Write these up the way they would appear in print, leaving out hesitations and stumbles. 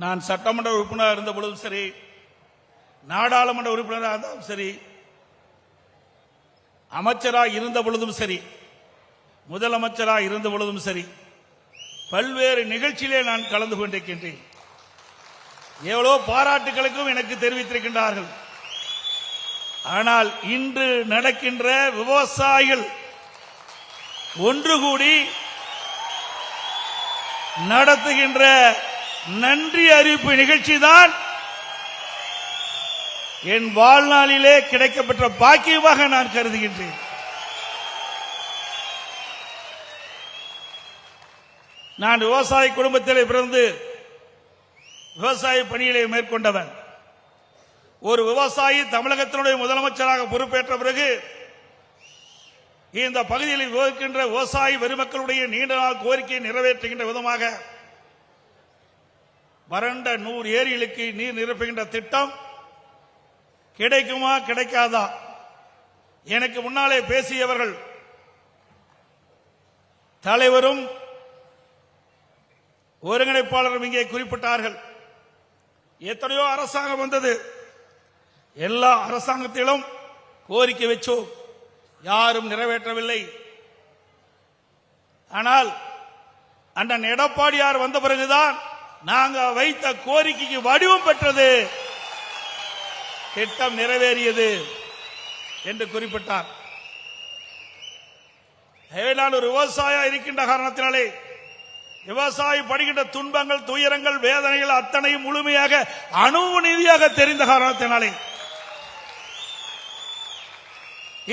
நான் சட்டமன்ற உறுப்பினராக இருந்த பொழுதும் சரி, நாடாளுமன்ற உறுப்பினராக இருந்தாலும் சரி, அமைச்சராக இருந்த பொழுதும் சரி, முதலமைச்சராக இருந்த பொழுதும் சரி, பல்வேறு நிகழ்ச்சியிலே நான் கலந்து கொண்டிருக்கின்றேன். எவ்வளோ பாராட்டுகளுக்கும் எனக்கு தெரிவித்திருக்கின்றார்கள். ஆனால் இன்று நடக்கின்ற விவசாயிகள் ஒன்று கூடி நடத்துகின்ற நன்றி அறிவிப்பு நிகழ்ச்சி தான் என் வாழ்நாளிலே கிடைக்கப்பெற்ற பாக்கியமாக நான் கருதுகின்றேன். நான் விவசாய குடும்பத்திலே பிறந்து விவசாய பணிகளை மேற்கொண்டவன். ஒரு விவசாயி தமிழகத்தினுடைய முதலமைச்சராக பொறுப்பேற்ற பிறகு இந்த பகுதியில் இருக்கின்ற விவசாய பெருமக்களுடைய நீண்ட நாள் கோரிக்கையை நிறைவேற்றுகின்ற விதமாக வறண்ட 100 ஏரிகளுக்கு நீர் நிரப்புகின்ற திட்டம் கிடைக்குமா கிடைக்காதா? எனக்கு முன்னாலே பேசியவர்கள் தலைவரும் ஒருங்கிணைப்பாளரும் இங்கே குறிப்பிட்டார்கள். எத்தனையோ அரசாங்கம் வந்தது, எல்லா அரசாங்கத்திலும் கோரிக்கை வச்சோம், யாரும் நிறைவேற்றவில்லை. ஆனால் அண்ணன் எடப்பாடியார் வந்த பிறகுதான் நாங்க வைத்த கோரிக்கைக்கு வடிவம் பெற்றது, திட்டம் நிறைவேறியது என்று குறிப்பிட்டார். நான் ஒரு விவசாய இருக்கின்ற காரணத்தினாலே விவசாயி படுகின்ற துன்பங்கள், துயரங்கள், வேதனைகள் அத்தனையும் முழுமையாக அணுவு நீதியாக தெரிந்த காரணத்தினாலே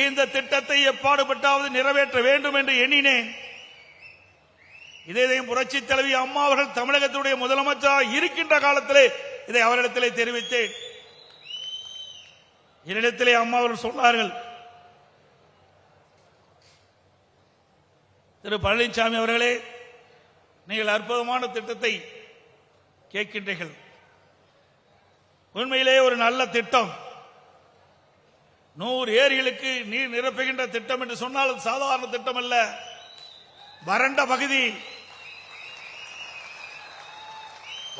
இந்த திட்டத்தை எப்பாடுபட்டாவது நிறைவேற்ற வேண்டும் என்று எண்ணினேன். இதையும் புரட்சி தலைவி அம்மா அவர்கள் தமிழகத்துடைய முதலமைச்சராக இருக்கின்ற காலத்திலே இதை அவரிடத்திலே தெரிவித்தேன். என்னிடத்திலே அம்மா அவர்கள் சொன்னார்கள், திரு பழனிசாமி அவர்களே, நீங்கள் அற்புதமான திட்டத்தை கேட்கின்றீர்கள். உண்மையிலே ஒரு நல்ல திட்டம். 100 ஏரிகளுக்கு நீர் நிரப்புகின்ற திட்டம் என்று சொன்னால் சாதாரண திட்டம் அல்ல. வறண்ட பகுதி,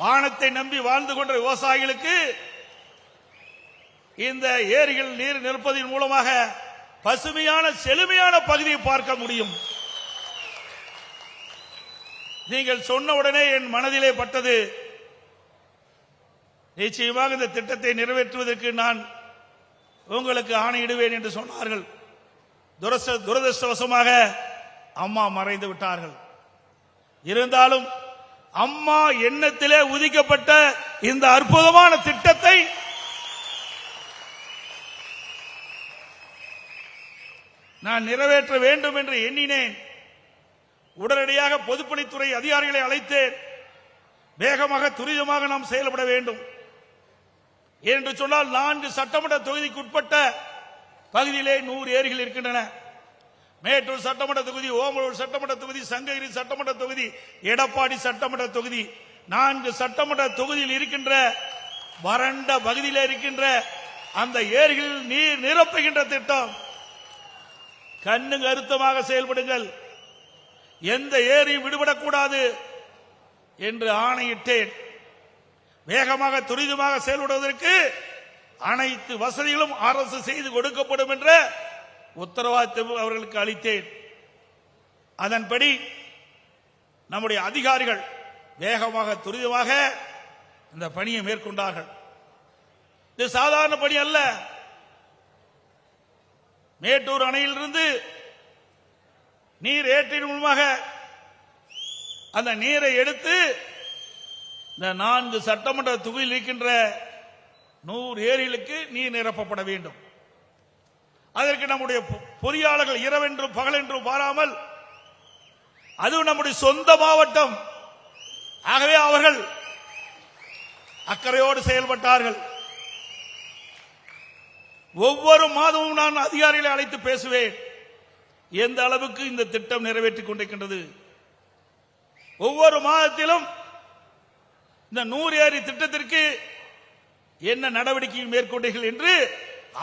வானத்தை நம்பி வாழ்ந்து கொண்ட விவசாயிகளுக்கு இந்த ஏரிகள் நீர் நிரப்பதன் மூலமாக பசுமையான செழுமையான பகுதியை பார்க்க முடியும். நீங்கள் சொன்ன உடனே என் மனதிலே பட்டது, நிச்சயமாக இந்த திட்டத்தை நிறைவேற்றுவதற்கு நான் உங்களுக்கு ஆணையிடுவேன் என்று சொன்னார்கள். துரதிருஷ்டவசமாக அம்மா மறைந்து விட்டார்கள். இருந்தாலும் அம்மா எண்ணத்திலே உதிக்கப்பட்ட இந்த அற்புதமான திட்டத்தை நான் நிறைவேற்ற வேண்டும் என்று எண்ணினேன். உடனடியாக பொதுப்பணித்துறை அதிகாரிகளை அழைத்தேன். வேகமாக துரிதமாக நாம் செயல்பட வேண்டும் என்று சொன்னால் 4 சட்டமன்ற தொகுதிக்கு உட்பட்ட பகுதியிலே 100 ஏரிகள் இருக்கின்றன. மேட்டூர் சட்டமன்ற தொகுதி, ஓமலூர் சட்டமன்ற தொகுதி, சங்ககிரி சட்டமன்ற தொகுதி, எடப்பாடி சட்டமன்ற தொகுதி, 4 சட்டமன்ற தொகுதியில் இருக்கின்ற வறண்ட பகுதியில் இருக்கின்ற அந்த ஏரிகளில் நீர் நிரப்புகின்ற திட்டம். கண்ணு கருத்தமாக செயல்படுங்கள், எந்த ஏரியும் விடுபடக்கூடாது என்று ஆணையிட்டேன். வேகமாக துரிதமாக செயல்படுவதற்கு அனைத்து வசதிகளும் அரசு செய்து கொடுக்கப்படும் என்ற உத்தரவாதத்தை அவர்களுக்கு அளித்தேன். அதன்படி நம்முடைய அதிகாரிகள் வேகமாக துரிதமாக இந்த பணியை மேற்கொண்டார்கள். இது சாதாரண பணி அல்ல. மேட்டூர் அணையிலிருந்து நீர் ஏற்றின் மூலமாக அந்த நீரை எடுத்து இந்த 4 சட்டமன்ற தொகுதியில் இருக்கின்ற 100 ஏரிகளுக்கு நீர் நிரப்பப்பட வேண்டும். அதற்கு நம்முடைய பொறியாளர்கள் இரவென்றும் பகலென்றும் பாராமல், அதுவும் நம்முடைய சொந்த மாவட்டம், ஆகவே அவர்கள் அக்கறையோடு செயல்பட்டார்கள். ஒவ்வொரு மாதமும் நான் அதிகாரிகளை அழைத்து பேசுவேன், எந்த அளவுக்கு இந்த திட்டம் நிறைவேற்றிக் கொண்டிருக்கின்றது. ஒவ்வொரு மாதத்திலும் இந்த 100 ஏரி திட்டத்திற்கு என்ன நடவடிக்கை மேற்கொண்டீர்கள் என்று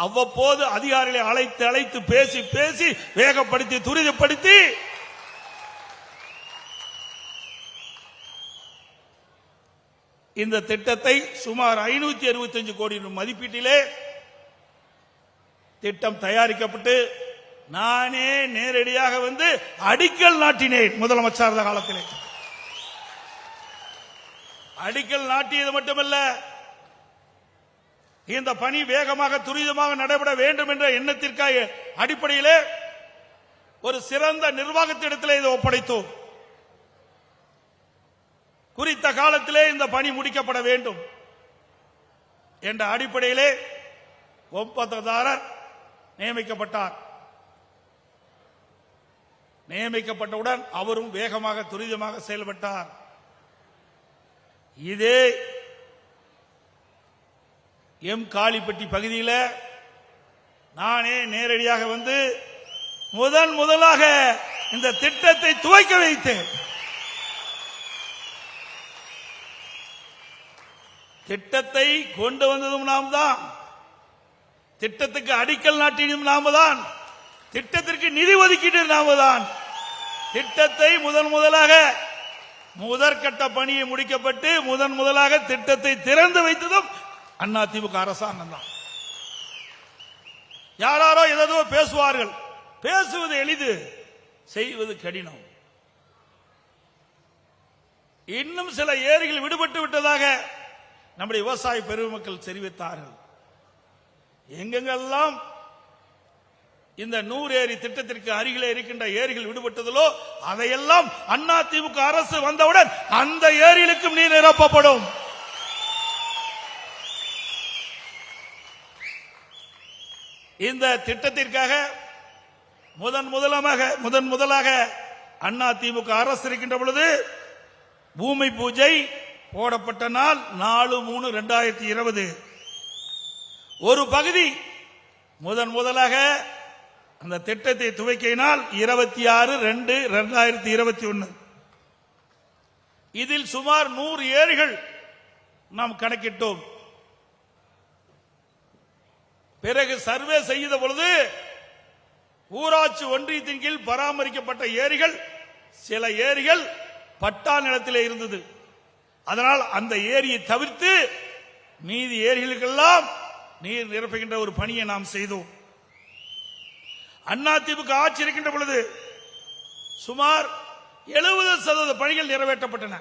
அவ்வப்போது அதிகாரிகளை அழைத்து அழைத்து பேசி பேசி வேகப்படுத்தி துரிதப்படுத்தி இந்த திட்டத்தை சுமார் 565 கோடி மதிப்பீட்டிலே திட்டம் தயாரிக்கப்பட்டு நானே நேரடியாக வந்து அடிக்கல் நாட்டினேன். முதலமைச்சர் காலத்திலே அடிக்கல் நாட்டியது மட்டுமல்ல, இந்த பணி வேகமாக துரிதமாக நடைபெற வேண்டும் என்ற எண்ணத்திற்காக அடிப்படையிலே ஒரு சிறந்த நிர்வாகத்திடத்திலே இதை ஒப்படைத்தோம். குறித்த காலத்திலே இந்த பணி முடிக்கப்பட வேண்டும் என்ற அடிப்படையிலே ஒப்பந்ததாரர் நியமிக்கப்பட்டார். நியமிக்கப்பட்டவுடன் அவரும் வேகமாக துரிதமாக செயல்பட்டார். இதே எம் காளிப்பட்டி பகுதியில் நானே நேரடியாக வந்து முதலாக இந்த திட்டத்தை துவக்க வைத்தேன். திட்டத்தை கொண்டு வந்ததும் நாம் தான், திட்டத்துக்கு அடிக்கல் நாட்டினும் நாம தான், திட்டத்திற்கு நிதி ஒதுக்கீடு நாம தான். திட்டத்தை முதலாக முதற்கட்ட பணியை முடிக்கப்பட்டு முதலாக திட்டத்தை திறந்து வைத்ததும் அதிமுக அரசாங்கம் தான். யாரோ ஏதோ பேசுவார்கள். பேசுவது எளிது, செய்வது கடினம். இன்னும் சில ஏரிகள் விடுபட்டு விட்டதாக நம்முடைய விவசாய பெருமக்கள் தெரிவித்தார்கள். எங்கெங்கெல்லாம் இந்த 100 ஏரி திட்டத்திற்கு அருகிலே இருக்கின்ற ஏரிகள் விடுபட்டதிலோ அதையெல்லாம் அதிமுக அரசு வந்தவுடன் அந்த ஏரிகளுக்கும் நீர் நிரப்பப்படும். இந்த திட்டத்திற்காக முதலாக அதிமுக அரசு இருக்கின்ற பொழுது பூமி பூஜை போடப்பட்ட நாள் 4/3/2020. ஒரு பகுதி முதலாக அந்த திட்டத்தை துவக்கினால் 26/2/2021. இதில் சுமார் 100 ஏரிகள் நாம் கணக்கிட்டோம். பிறகு சர்வே செய்த பொழுது ஊராட்சி ஒன்றியத்தின் கீழ் பராமரிக்கப்பட்ட ஏரிகள், சில ஏரிகள் பட்டா நிலத்திலே இருந்தது. அதனால் அந்த ஏரியை தவிர்த்து மீதி ஏரிகளுக்கெல்லாம் நீர் நிரப்புகின்ற ஒரு பணியை நாம் செய்தோம். அதிமுக ஆட்சி இருக்கின்ற பொழுது சுமார் 70% பணிகள் நிறைவேற்றப்பட்டன.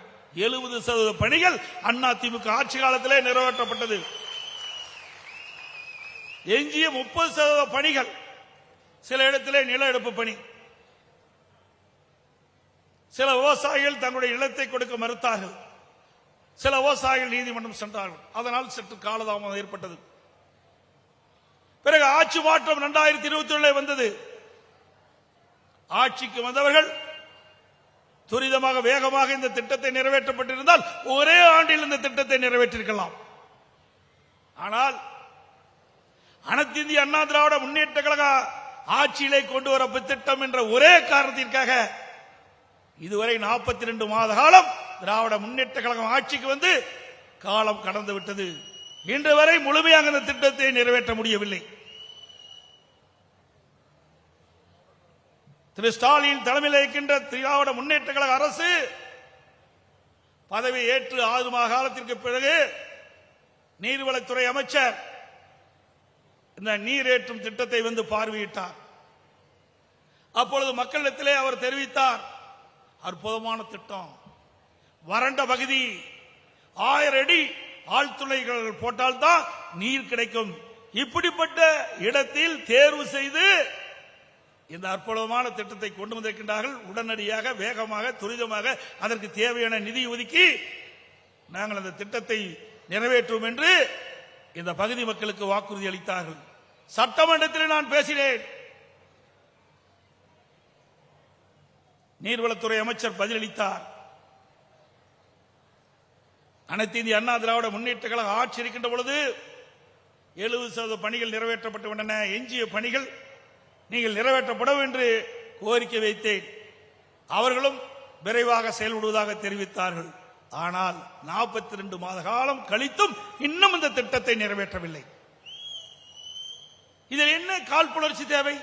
70% பணிகள் அதிமுக ஆட்சி காலத்திலே நிறைவேற்றப்பட்டது. எஞ்சிய 30% பணிகள் சில இடத்திலே நில எடுப்பு பணி. சில விவசாயிகள் தங்களுடைய நிலத்தை கொடுக்க மறுத்தார்கள். சில விவசாயிகள் நீதிமன்றம் சென்றார்கள். அதனால் சற்று காலதாமதம் ஏற்பட்டது. பிறகு ஆட்சி மாற்றம் 2021 வந்தது. ஆட்சிக்கு வந்தவர்கள் துரிதமாக வேகமாக இந்த திட்டத்தை நிறைவேற்றப்பட்டிருந்தால் ஒரே ஆண்டில் இந்த திட்டத்தை நிறைவேற்றிருக்கலாம். ஆனால் அனைத்து இந்திய அண்ணா திராவிட முன்னேற்ற கழக ஆட்சியிலே கொண்டு வரப்பட்ட திட்டம் என்ற ஒரே காரணத்திற்காக இதுவரை 42 மாத காலம் திராவிட முன்னேற்ற கழகம் ஆட்சிக்கு வந்து காலம் கடந்து விட்டது. இன்று வரை முழுமையாக இந்த திட்டத்தை நிறைவேற்ற முடியவில்லை. திரு ஸ்டாலின் தலைமையில் இருக்கின்ற திராவிட முன்னேற்ற கழக அரசு பதவி ஏற்று 6 மாத காலத்திற்கு பிறகு நீர்வளத்துறை அமைச்சர் இந்த நீரேற்றும் திட்டத்தை வந்து பார்வையிட்டார். அப்பொழுது மக்களிடத்திலே அவர் தெரிவித்தார், அற்புதமான திட்டம், வறண்ட பகுதி 1000 அடி ஆழ்துளைகள் போட்டால்தான் நீர் கிடைக்கும். இப்படிப்பட்ட இடத்தில் தேர்வு செய்து இந்த அற்புதமான திட்டத்தை கொண்டு வந்திருக்கின்றார்கள். உடனடியாக வேகமாக துரிதமாக அதற்கு தேவையான நிதி ஒதுக்கி நாங்கள் அந்த திட்டத்தை நிறைவேற்றுவோம் என்று இந்த பகுதி மக்களுக்கு வாக்குறுதி அளித்தார்கள். சட்டமன்றத்தில் நான் பேசினேன். நீர்வளத்துறை அமைச்சர் பதிலளித்தார். அனைத்து இந்திய அண்ணா திராவிட முன்னேற்ற கழக ஆட்சி இருக்கின்ற பொழுது 70% பணிகள் நிறைவேற்றப்பட்டு விட்டன. எஞ்சிய பணிகள் நீங்கள் நிறைவேற்றப்படும் என்று கோரிக்கை வைத்தேன். அவர்களும் விரைவாக செயல்படுவதாக தெரிவித்தார்கள். ஆனால் 42 மாத காலம் கழித்தும் இன்னும் இந்த திட்டத்தை நிறைவேற்றவில்லை. இதில் என்ன காழ்ப்புணர்ச்சி தேவை?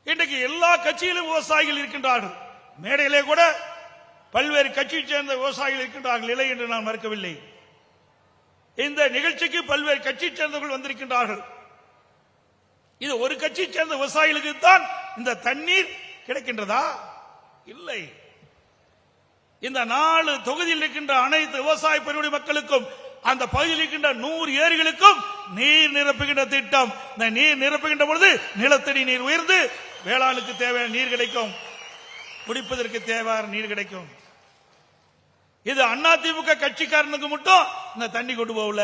இன்றைக்கு எல்லா கட்சியிலும் விவசாயிகள் இருக்கின்றார்கள். மேடையிலே கூட பல்வேறு கட்சியைச் சேர்ந்த விவசாயிகள் இருக்கின்றார்கள், இல்லை என்று நான் மறுக்கவில்லை. இந்த நிகழ்ச்சிக்கு பல்வேறு கட்சியைச் சேர்ந்தவர்கள் வந்திருக்கின்றார்கள். இது ஒரு கட்சியைச் சேர்ந்த விவசாயிகளுக்கு தான் இந்த தண்ணீர் கிடைக்கின்றதா? இல்லை. இந்த 4 தொகுதியில் இருக்கின்ற அனைத்து விவசாய பெருங்குடி மக்களுக்கும், அந்த பகுதியில் இருக்கின்ற 100 ஏரிகளுக்கும் நீர் நிரப்புகின்ற திட்டம். இந்த நீர் நிரப்புகின்ற பொழுது நிலத்தடி நீர் உயர்ந்து வேளாணுக்கு தேவையான நீர் கிடைக்கும், குடிப்பதற்கு தேவையான நீர் கிடைக்கும். இது அதிமுக கட்சிக்காரனுக்கு மட்டும் இந்த தண்ணி கொண்டு போகல.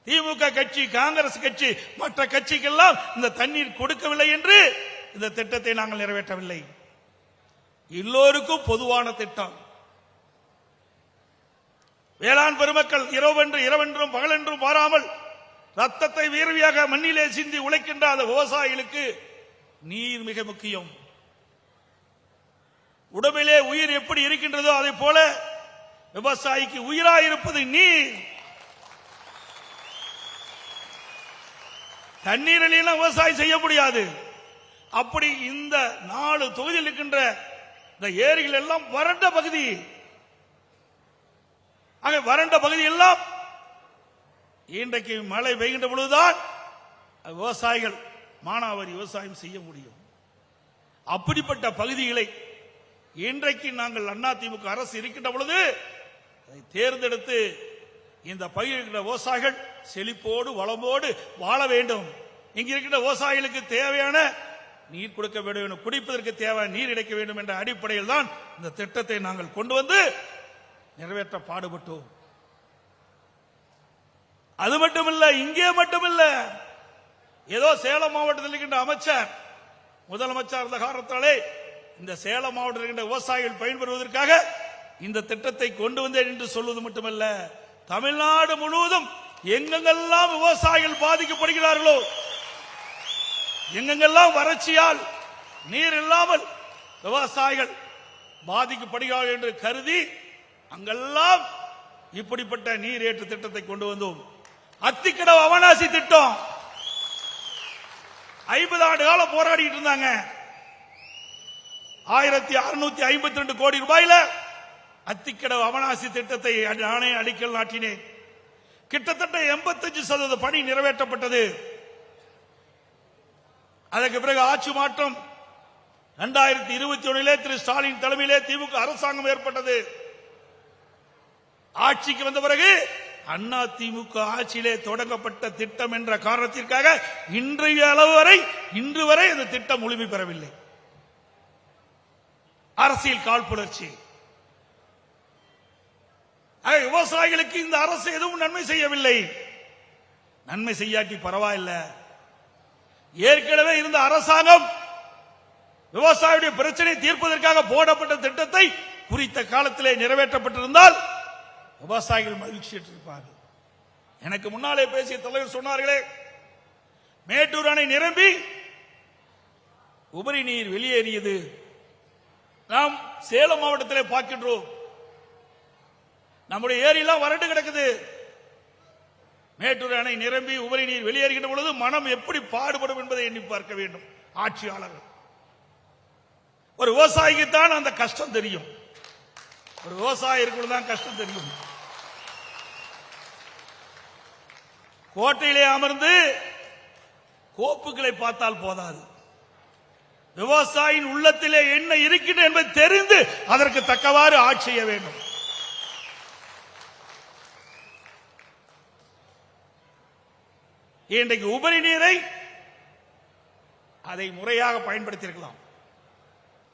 திமுக கட்சி, காங்கிரஸ் கட்சி, மற்ற கட்சிக்கெல்லாம் இந்த தண்ணீர் கொடுக்கவில்லை என்று இந்த திட்டத்தை நாங்கள் நிறைவேற்றவில்லை. எல்லோருக்கும் பொதுவான திட்டம். வேளாண் பெருமக்கள் இரவென்றும் பகலென்றும் பாராமல் ரத்தத்தை வீரவியாக மண்ணிலே சிந்தி உழைக்கின்ற அந்த விவசாயிகளுக்கு நீர் மிக முக்கியம். உடம்பிலே உயிர் எப்படி இருக்கின்றதோ அதை போல விவசாயிக்கு உயிராயிருப்பது நீர். தண்ணீரிலாம் விவசாயம் செய்ய முடியாது. அப்படி இந்த 4 தொகுதியில் இருக்கின்ற இந்த ஏரிகள் எல்லாம் வறண்ட பகுதி. ஆக வறண்ட பகுதி எல்லாம் இன்றைக்கு மழை பெய்கின்ற பொழுதுதான் விவசாயிகள் மானாவாரி விவசாயம் செய்ய முடியும். அப்படிப்பட்ட பகுதிகளை இன்றைக்கு நாங்கள் அதிமுக அரசு இருக்கின்ற பொழுது அதை தேர்ந்தெடுத்து இந்த பகுதியில் இருக்கிற விவசாயிகள் செழிப்போடு வளமோடு வாழ வேண்டும். இங்க இருக்கின்ற விவசாயிகளுக்கு தேவையான நீர் கொடுக்க வேண்டும், குடிப்பதற்கு தேவையான நீர் கிடைக்க வேண்டும் என்ற அடிப்படையில் தான் இந்த திட்டத்தை நாங்கள் கொண்டு வந்து நிறைவேற்ற பாடுபட்டோம். அது மட்டுமல்ல, இங்கே மட்டுமல்ல, ஏதோ சேலம் மாவட்டத்தில் இருக்கின்ற அமைச்சர் முதலமைச்சர் இருந்த காரணத்தாலே இந்த சேலம் மாவட்டத்தில் இருக்கின்ற விவசாயிகள் பயன்பெறுவதற்காக இந்த திட்டத்தை கொண்டு வந்தேன் என்று சொல்வது மட்டுமல்ல, தமிழ்நாடு முழுவதும் எங்கெங்கெல்லாம் விவசாயிகள் பாதிக்கப்படுகிறார்களோ, எங்கெங்கெல்லாம் வறட்சியால் நீர் இல்லாமல் விவசாயிகள் பாதிக்கப்படுகிறார்கள் என்று கருதி அங்கெல்லாம் இப்படிப்பட்ட நீர் ஏற்று திட்டத்தை கொண்டு வந்தோம். அத்திக்கடவு அவனாசி திட்டம் 50 ஆண்டு காலம் போராடிட்டு இருந்தாங்க. 1652 கோடி ரூபாயில அத்திக்கடவு அவனாசி திட்டத்தை நானே அடிக்கல் நாட்டினேன். கிட்டத்தட்ட 85% பணி நிறைவேற்றப்பட்டது. அதற்கு பிறகு ஆட்சி மாற்றம் 2021 திரு ஸ்டாலின் தலைமையிலே திமுக அரசாங்கம் ஏற்பட்டது. ஆட்சிக்கு வந்த பிறகு அண்ணா திமுக ஆட்சியிலே தொடங்கப்பட்ட திட்டம் என்ற காரணத்திற்காக இன்று வரை அந்த திட்டம் முழுமை பெறவில்லை. அரசியல் காழ்ப்புணர்ச்சி. விவசாயிகளுக்கு இந்த அரசு எதுவும் நன்மை செய்யவில்லை. நன்மை செய்யாட்டி பரவாயில்ல. ஏற்கனவே இருந்த அரசாங்கம் விவசாயியுடைய பிரச்சனை தீர்ப்பதற்காக போடப்பட்ட திட்டத்தை குறித்த காலத்திலே நிறைவேற்றப்பட்டிருந்தால் விவசாயிகள் மகிழ்ச்சி பெற்றிருப்பார்கள். எனக்கு முன்னாலே பேசிய தலைவர் சொன்னார்களே, மேட்டூர் அணை நிரம்பி உபரி நீர் வெளியேறியது. நாம் சேலம் மாவட்டத்திலே பார்க்கின்றோம். நம்முடைய ஏரியெல்லாம் வறண்டு கிடக்குது. மேட்டூர் அணை நிரம்பி உபரி நீர் வெளியேறுகின்ற பொழுது மனம் எப்படி பாடுபடும் என்பதை எண்ணி பார்க்க வேண்டும் ஆட்சியாளர்கள். ஒரு விவசாயிக்கு தான் அந்த கஷ்டம் தெரியும். ஒரு விவசாயிக்கு தான் கஷ்டம் தெரியும். கோட்டையிலே அமர்ந்து கோப்புகளை பார்த்தால் போதாது. விவசாயியின் உள்ளத்திலே என்ன இருக்கின்றது என்பதை தெரிந்து அதற்கு தக்கவாறு ஆட்சி செய்ய வேண்டும். இன்றைக்கு உபரி நீரை அதை முறையாக பயன்படுத்தியிருக்கலாம்.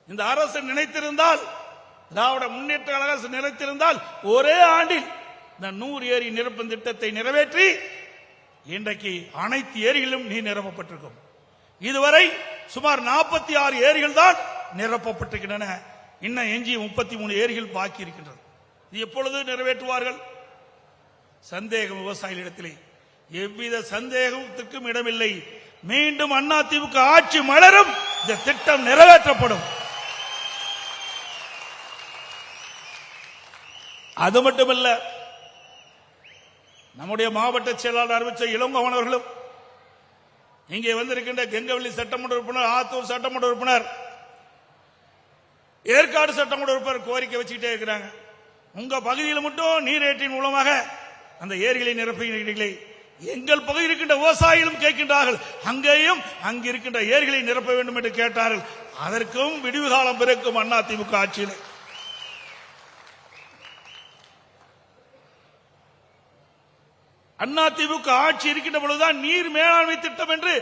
இந்த அரசு நினைத்திருந்தால், திராவிட முன்னேற்ற அரசு நினைத்திருந்தால் ஒரே ஆண்டில் இந்த 100 ஏரி நிரப்பும் திட்டத்தை நிறைவேற்றி இன்றைக்கு அனைத்து ஏரிகளிலும் நீர் நிரப்பப்பட்டிருக்கும். இதுவரை சுமார் 46 ஏரிகள் தான் நிரப்பப்பட்டிருக்கின்றன. இன்னும் எஞ்சி 33 ஏரிகள் பாக்கி இருக்கின்றது. இது எப்பொழுது நிறைவேற்றுவார்கள்? சந்தேகம் விவசாயிகளிடத்திலே எவ்வித சந்தேகத்திற்கும் இடமில்லை. மீண்டும் அதிமுக ஆட்சி மலரும், இந்த திட்டம் நிறைவேற்றப்படும். அது மட்டுமல்ல, நம்முடைய மாவட்ட செயலாளர் அறிவிச்ச இளங்கோவன் அவர்களும், இங்கே வந்திருக்கின்ற கெங்கவல்லி சட்டமன்ற உறுப்பினர், ஆத்தூர் சட்டமன்ற உறுப்பினர், ஏற்காடு சட்டமன்ற உறுப்பினர் கோரிக்கை வச்சுக்கிட்டே இருக்கிறாங்க. உங்க பகுதியில் மட்டும் நீரேற்றின் மூலமாக அந்த ஏரிகளை நிரப்புகிறீர்களே, எங்கள் பகுதியில் இருக்கின்ற விவசாயிகளும் கேட்கின்றார்கள், அங்கேயும் அங்கு இருக்கின்ற ஏரிகளை நிரப்ப வேண்டும் என்று கேட்டார்கள். அதற்கும் விடிவு காலம் பிறக்கும் அதிமுக ஆட்சியில். அதிமுக ஆட்சி இருக்கின்ற பொழுதுதான் நீர் மேலாண்மை திட்டம் என்று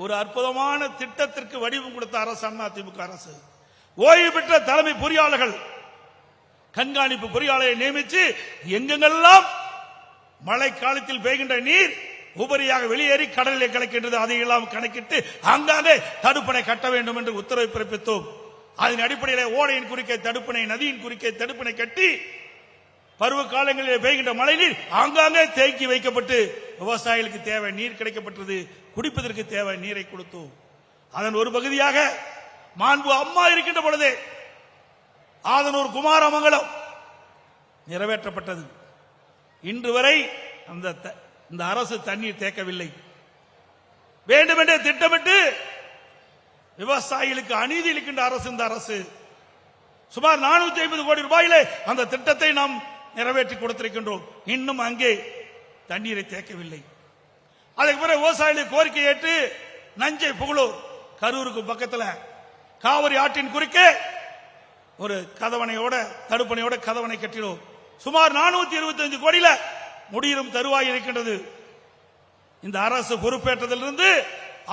ஒரு அற்புதமான திட்டத்திற்கு வடிவம் கொடுத்த அரசு அதிமுக அரசு. ஓய்வு பெற்ற தலைமை பொறியாளர்கள், கண்காணிப்பு பொறியாளரை நியமித்து எங்கெங்கெல்லாம் மழை காலத்தில் பெய்கின்ற நீர் உபரியாக வெளியேறி கடலில் கலக்கின்றது அதையெல்லாம் கணக்கிட்டு அங்காங்கே தடுப்பணை கட்ட வேண்டும் என்று உத்தரவு பிறப்பித்தோம். அதன் அடிப்படையில் ஓடையின் குறுக்கே தடுப்பணை, நதியின் குறுக்கே தடுப்பணை கட்டி பருவ காலங்களில் பெய்கின்ற மழை நீர் ஆங்காங்கே தேக்கி வைக்கப்பட்டு விவசாயிகளுக்கு தேவை நீர் கிடைக்கப்பட்டது. குடிப்பதற்கு தேவை நீரை கொடுத்தோம். அதன் ஒரு பகுதியாக மாண்பு அம்மா இருக்கின்ற பொழுதே ஆதனூர் குமாரமங்கலம் நிறைவேற்றப்பட்டது. இன்று வரை இந்த அரசு தண்ணீர் தேக்கவில்லை. வேண்டுமென்றே திட்டமிட்டு விவசாயிகளுக்கு அநீதி இழைக்கின்ற அரசு இந்த அரசு. சுமார் 450 கோடி ரூபாயிலே அந்த திட்டத்தை நாம் நிறைவேற்றி கொடுத்திருக்கின்றோம். இன்னும் அங்கே தண்ணீரை தேக்கவில்லை. அதுக்கு பிறகு விவசாயிகள் கோரிக்கை ஏற்று நஞ்சை புகழூர் கரூருக்கு பக்கத்தில் காவிரி ஆற்றின் குறுக்கே ஒரு கதவணையோட தடுப்பணையோட கதவணை கட்டினோம். சுமார் 425 கோடியில முடியும் தருவாய் இருக்கின்றது. இந்த அரசு பொறுப்பேற்றதிலிருந்து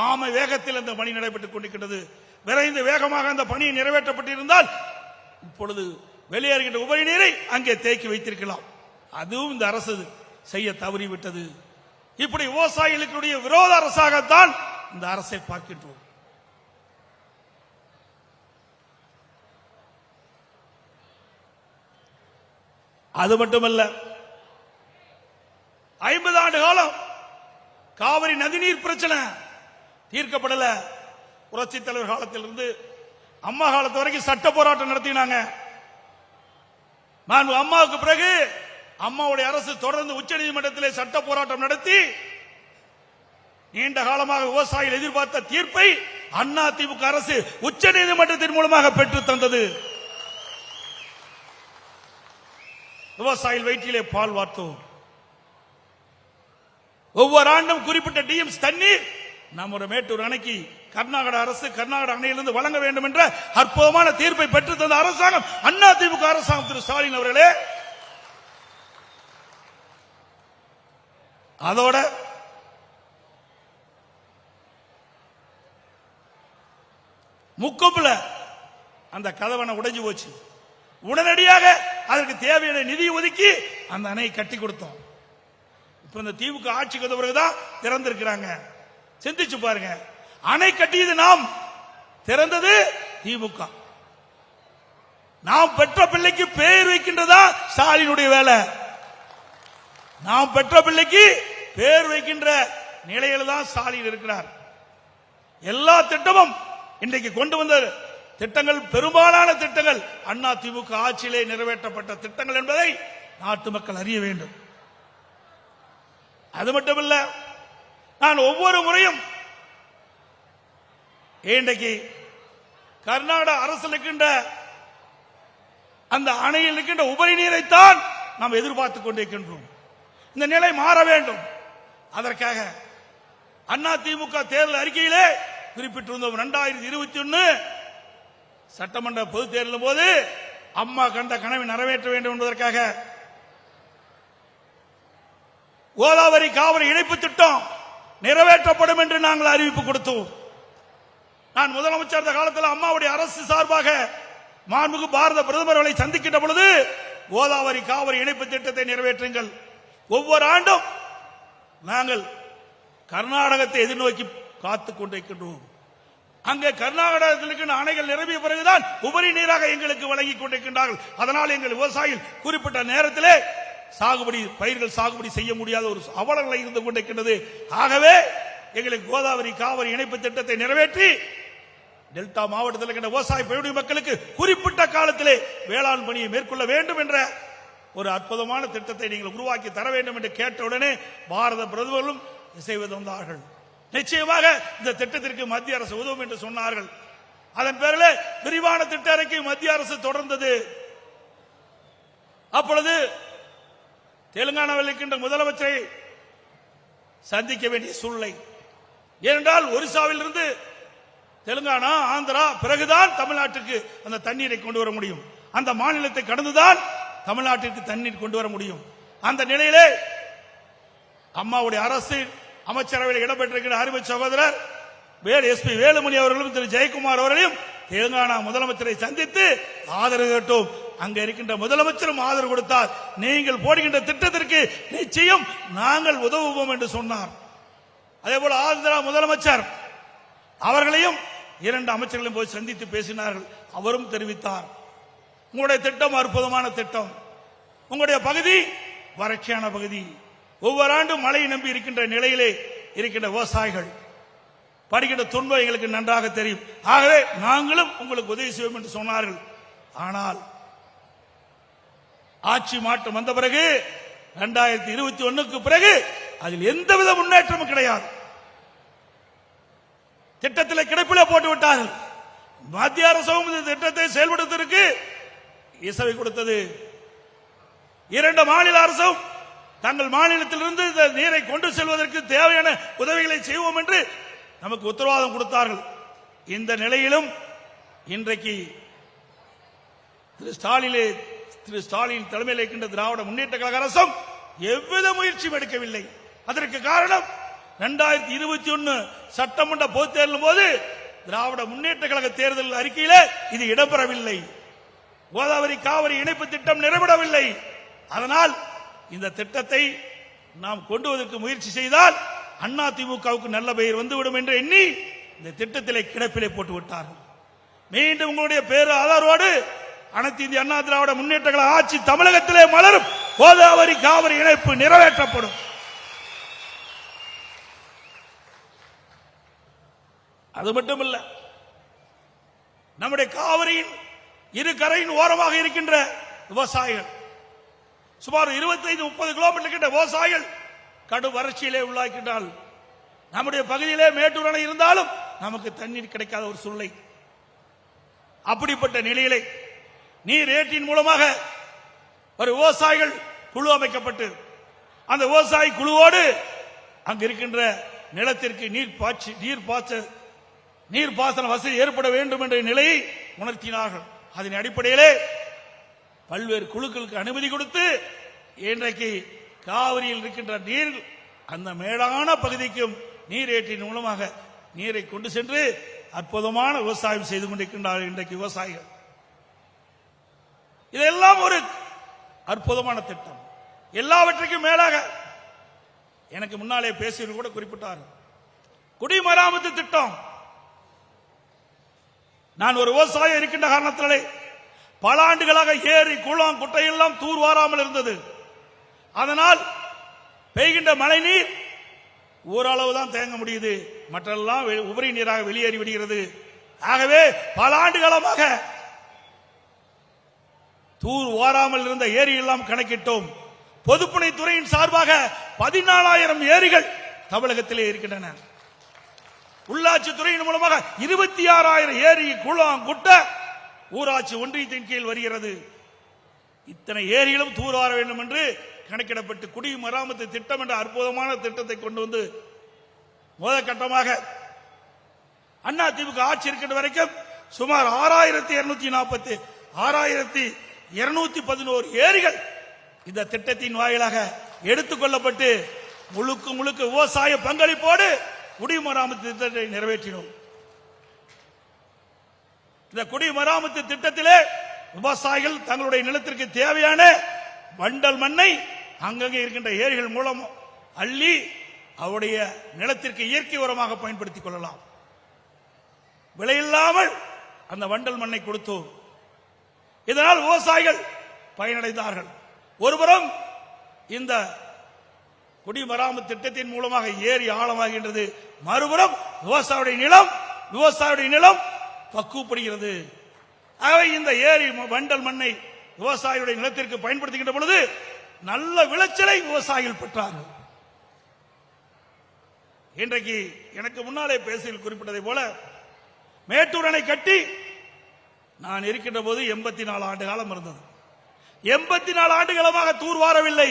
ஆமை வேகத்தில் அந்த பணி நடைபெற்றுக் கொண்டிருக்கின்றது. விரைந்து வேகமாக அந்த பணி நிறைவேற்றப்பட்டிருந்தால் இப்பொழுது வெளியேறுகின்ற உபரி நீரை அங்கே தேக்கி வைத்திருக்கலாம். அதுவும் இந்த அரசு செய்ய தவறிவிட்டது. இப்படி விவசாயிகளுடைய விரோத அரசாகத்தான் இந்த அரசை பார்க்கின்றோம். அது மட்டுமல்ல, 50 ஆண்டு காலம் காவிரி நதிநீர் பிரச்சனை தீர்க்கப்படல. புரட்சி தலைவர் காலத்திலிருந்து அம்மா காலத்து வரைக்கும் சட்ட போராட்டம் நடத்தினாங்க. நான் அம்மாவுக்கு பிறகு அம்மாவுடைய அரசு தொடர்ந்து உச்சநீதிமன்றத்திலே சட்ட போராட்டம் நடத்தி நீண்ட காலமாக விவசாயிகள் எதிர்பார்த்த தீர்ப்பை அதிமுக அரசு உச்சநீதிமன்றத்தின் மூலமாக பெற்று தந்தது. விவசாயிகள் வயிற்றிலே பால் வார்த்தோம். ஒவ்வொரு ஆண்டும் குறிப்பிட்ட டிஎம்ஸ் தண்ணீர் நம்முடைய மேட்டூர் அணைக்கு கர்நாடக அரசு கர்நாடக அணையிலிருந்து வழங்க வேண்டும் என்ற அற்புதமான தீர்ப்பை பெற்று தந்த அரசாங்கம் அதிமுக அரசாங்கம். திரு ஸ்டாலின் அவர்களே, அதோட முக்கொம்புல அந்த கதவணை உடைஞ்சு போச்சு. உடனடியாக அதற்கு தேவையான நிதி ஒதுக்கி அந்த அணையை கட்டி கொடுத்தோம். இப்ப இந்த திமுக ஆட்சிக்கு வந்த பிறகுதான் திறந்திருக்கிறாங்க. சிந்திச்சு பாருங்க, அணை கட்டியது நாம், திறந்தது திமுக. நாம் பெற்ற பிள்ளைக்கு பெயர் வைக்கின்றதா ஸ்டாலினுடைய வேலை. நாம் பெற்ற பிள்ளைக்கு பெயர் வைக்கின்ற நிலையில் தான் ஸ்டாலின் இருக்கிறார். எல்லா திட்டமும் இன்றைக்கு கொண்டு வந்த திட்டங்கள், பெரும்பாலான திட்டங்கள் அண்ணா திமுக ஆட்சியிலே நிறைவேற்றப்பட்ட திட்டங்கள் என்பதை நாட்டு மக்கள் அறிய வேண்டும். அது மட்டுமல்ல, நான் ஒவ்வொரு முறையும் இன்றைக்கு கர்நாடக அரசு இருக்கின்ற அந்த அணையில் இருக்கின்ற உபரி நீரைத்தான் நாம் எதிர்பார்த்துக் கொண்டிருக்கின்றோம். இந்த நிலை மாற வேண்டும். அதற்காக அதிமுக தேர்தல் அறிக்கையிலே குறிப்பிட்டிருந்தோம். 2021 சட்டமன்ற பொதுத் தேர்தலின் போது அம்மா கண்ட கனவை நிறைவேற்ற வேண்டும் என்பதற்காக கோதாவரி காவிரி இணைப்பு திட்டம் நிறைவேற்றப்படும் என்று நாங்கள் அறிவிப்பு கொடுத்தோம். நான் முதலமைச்சர் காலத்தில் அம்மாவுடைய அரசு சார்பாக மாண்புமிகு பாரத பிரதமர்களை சந்திக்கின்ற பொழுது கோதாவரி காவிரி இணைப்பு திட்டத்தை நிறைவேற்றுங்கள். ஒவ்வொரு ஆண்டும் நாங்கள் கர்நாடகத்தை எதிர்நோக்கி காத்துக் கொண்டிருக்கின்றோம். அங்கே கர்நாடகத்தில் இருக்கின்ற அணைகள் நிரம்பிய பிறகுதான் உபரி நீராக எங்களுக்கு வழங்கிக் கொண்டிருக்கின்றார்கள். அதனால் எங்கள் விவசாயிகள் குறிப்பிட்ட நேரத்திலே சாகுபடி பயிர்கள் சாகுபடி செய்ய முடியாத ஒரு அவலநிலை இருந்து கொண்டிருக்கின்றது. ஆகவே எங்களுக்கு கோதாவரி காவிரி இணைப்பு திட்டத்தை நிறைவேற்றி டெல்டா மாவட்டத்தில் இருக்கின்ற விவசாய பெருடி மக்களுக்கு குறிப்பிட்ட காலத்திலே வேளாண் பணியை மேற்கொள்ள வேண்டும் என்ற ஒரு அற்புதமான திட்டத்தை நீங்கள் உருவாக்கி தர வேண்டும் என்று கேட்டவுடனே பாரத பிரதமர்களும் இசைவு தந்தார்கள். நிச்சயமாக இந்த திட்டத்திற்கு மத்திய அரசு உதவும் என்று சொன்னார்கள். அதன் பேரில் விரிவான திட்ட அறிக்கை மத்திய அரசு தொடர்ந்தது. அப்பொழுது தெலுங்கானாவில் இருக்கின்ற முதலமைச்சரை சந்திக்க வேண்டிய சூழ்நிலை. ஏனென்றால் ஒரிசாவில் இருந்து தெலுங்கானா, ஆந்திரா பிறகுதான் தமிழ்நாட்டுக்கு அந்த தண்ணீரை கொண்டு வர முடியும். அந்த மாநிலத்தை கடந்துதான் தமிழ்நாட்டிற்கு தண்ணீர் கொண்டு வர முடியும். அந்த நிலையிலே அம்மாவுடைய அரசு அமைச்சரவையில் இடம்பெற்றிருக்கிற அருமை சகோதரர் எஸ்பி வேலுமணி அவர்களும் திரு ஜெயக்குமார் அவர்களையும் தெலுங்கானா முதலமைச்சரை சந்தித்து ஆதரவு கேட்டோம். அங்க இருக்கின்ற முதலமைச்சரும் ஆதரவு கொடுத்தார். நீங்கள் போடுகின்ற திட்டத்திற்கு நிச்சயம் நாங்கள் உதவுவோம் என்று சொன்னார். அதே போல ஆந்திரா முதலமைச்சர் அவர்களையும் 2 அமைச்சர்களையும் போய் சந்தித்து பேசினார்கள். அவரும் தெரிவித்தார், உங்களுடைய திட்டம் அற்புதமான திட்டம், உங்களுடைய பகுதி வறட்சியான பகுதி, ஒவ்வொரு ஆண்டும் மழையை நம்பி இருக்கின்ற நிலையிலே இருக்கின்ற விவசாயிகள் படுகின்ற துன்பம் எங்களுக்கு நன்றாக தெரியும். ஆகவே நாங்களும் உங்களுக்கு உதவி செய்வோம் என்று சொன்னார்கள். ஆனால் ஆட்சி மாற்றம் வந்த பிறகு 2021க்கு பிறகு அதில் எந்தவித முன்னேற்றமும் கிடையாது. திட்டத்தில் கிடப்பிலே போட்டு விட்டார்கள். மத்திய அரசும் இந்த திட்டத்தை செயல்படுத்துவதற்கு இசைவை கொடுத்தது. 2 மாநில அரசும் தங்கள் மாநிலத்திலிருந்து இந்த நீரை கொண்டு செல்வதற்கு தேவையான உதவிகளை செய்வோம் என்று நமக்கு உத்தரவாதம் கொடுத்தார்கள். இந்த நிலையிலும் இன்றைக்கு திரு ஸ்டாலின் தலைமையில் இருக்கின்ற திராவிட முன்னேற்ற கழக அரசும் எவ்வித முயற்சியும் எடுக்கவில்லை. அதற்கு காரணம் 2021 சட்டமன்ற பொதுத் தேர்தலின் போது திராவிட முன்னேற்ற கழக தேர்தல் அறிக்கையிலே இது இடம்பெறவில்லை. கோதாவரி காவிரி இணைப்பு திட்டம் நிறைவேறவில்லை. அதனால் இந்த திட்டத்தை நாம் கொண்டு வருவதற்கு முயற்சி செய்தால் அண்ணா திமுகவுக்கு நல்ல பெயர் வந்துவிடும் என்று எண்ணி இந்த திட்டத்திலே கிடப்பிலே போட்டு விட்டார்கள். மீண்டும் உங்களுடைய பேரு ஆதரவோடு அனைத்து இந்திய அண்ணா திராவிட முன்னேற்ற கழக ஆட்சி தமிழகத்திலே மலரும். கோதாவரி காவிரி இணைப்பு நிறைவேற்றப்படும். அது மட்டுமல்ல, நம்முடைய காவிரியின் 2 கரையின் ஓரமாக இருக்கின்ற விவசாயிகள் சுமார் 25-30 கிலோமீட்டர் கிட்ட விவசாயிகள் கடும் வறட்சியிலே உள்ளாக்கின்றால், நம்முடைய பகுதியிலே மேட்டூர் அணை இருந்தாலும் நமக்கு தண்ணீர் கிடைக்காத ஒரு சூழ்நிலை. அப்படிப்பட்ட நிலையிலே நீர் ஏற்றின் மூலமாக ஒரு விவசாயிகள் குழு அமைக்கப்பட்டு அந்த விவசாயி குழுவோடு அங்கு இருக்கின்ற நிலத்திற்கு நீர்ப்பாசன வசதி ஏற்பட வேண்டும் என்ற நிலையை உணர்த்தினார்கள். அதன் அடிப்படையிலே பல்வேறு குழுக்களுக்கு அனுமதி கொடுத்து இன்றைக்கு காவிரியில் இருக்கின்ற நீர் அந்த மேலான பகுதிக்கும் நீர் ஏற்றின் மூலமாக நீரை கொண்டு சென்று அற்புதமான விவசாயம் செய்து கொண்டிருக்கின்றார்கள் இன்றைக்கு விவசாயிகள். இதெல்லாம் ஒரு அற்புதமான திட்டம். எல்லாவற்றுக்கும் மேலாக எனக்கு முன்னாலே பேசியவர் கூட குறிப்பிட்டார், குடிமராமத்து திட்டம். நான் ஒரு விவசாயம் இருக்கின்ற காரணத்தினாலே பல ஆண்டுகளாக ஏரி குளம் குட்டையெல்லாம் தூர் வாராமல் இருந்தது. அதனால் பெய்கின்ற மழை நீர் ஓரளவு தான் தேங்க முடியுது, மற்றெல்லாம் உபரி நீராக வெளியேறி விடுகிறது. ஆகவே பல ஆண்டு காலமாக தூர் வாராமல் இருந்த ஏரி எல்லாம் கணக்கிட்டோம். பொதுப்பணித்துறையின் சார்பாக 14,000 ஏரிகள் தமிழகத்திலே இருக்கின்றன. உள்ளாட்சி துறையின் மூலமாக 26,000 ஏரி குளம் குட்ட ஊராட்சி ஒன்றியத்தின் கீழ் வருகிறது. இத்தனை ஏரிகளும் தூர்வார வேண்டும் என்று கணக்கிடப்பட்டு குடிமராமத்து திட்டம் என்ற அற்புதமான திட்டத்தை கொண்டு வந்து முதல் கட்டமாக அண்ணா திமுக ஆட்சி இருக்கின்ற வரைக்கும் சுமார் 6,211 ஏரிகள் இந்த திட்டத்தின் வாயிலாக எடுத்துக் கொள்ளப்பட்டு முழுக்க முழுக்க விவசாய பங்களிப்போடு குடிமராமத்து திட்டத்தை நிறைவேற்றினோம். இந்த குடிமராமத்து திட்டத்திலே விவசாயிகள் தங்களுடைய நிலத்திற்கு தேவையான வண்டல் மண்ணை அங்கங்கே இருக்கின்ற ஏரிகள் மூலம் அள்ளி அவருடைய நிலத்திற்கு இயற்கை உரமாக பயன்படுத்திக் கொள்ளலாம். விலையில்லாமல் அந்த வண்டல் மண்ணை கொடுத்தோம். இதனால் விவசாயிகள் பயனடைந்தார்கள். ஒருபுறம் இந்த குடிமராமத்து திட்டத்தின் மூலமாக ஏரி ஆழமாகின்றது, மறுபுறம் விவசாயியுடைய நிலம் பக்குவப்படுகிறது. ஆகவே இந்த ஏரி வண்டல் மண்ணை விவசாயியுடைய நிலத்திற்கு பயன்படுத்துகின்ற பொழுது நல்ல விளைச்சலை விவசாயிகள் பெற்றார்கள். இன்றைக்கு எனக்கு முன்னாலே பேசியில் குறிப்பிட்டதை போல மேட்டூர் அணை கட்டி நான் இருக்கின்ற போது 84 ஆண்டு காலம் இருந்தது. 84 ஆண்டு காலமாக தூர்வாரவில்லை.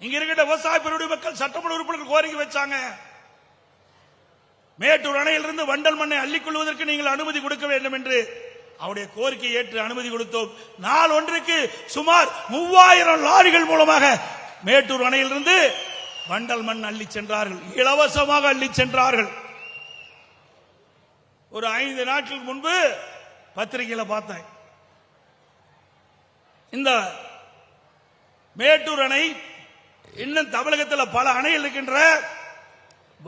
இங்க இருக்கின்ற விவசாய பெருடி மக்கள் சட்டமன்ற உறுப்பினர்கள் கோரிக்கை வச்சாங்க, மேட்டூர் அணையிலிருந்து வண்டல் மண்ணை அள்ளிக்கொள்வதற்கு நீங்கள் அனுமதி கொடுக்க வேண்டும் என்று. அவருடைய கோரிக்கை ஏற்று அனுமதி கொடுத்தோம். நாள் ஒன்றுக்கு சுமார் 3000 லாரிகள் மூலமாக மேட்டூர் அணையிலிருந்து வண்டல் மண் அள்ளி சென்றார்கள், இலவசமாக அள்ளி சென்றார்கள். ஒரு 5 நாட்களுக்கு முன்பு பத்திரிகையில் பார்த்தேன், இந்த மேட்டூர் அணை இன்னும் தமிழகத்தில் பல அணைகள் இருக்கின்ற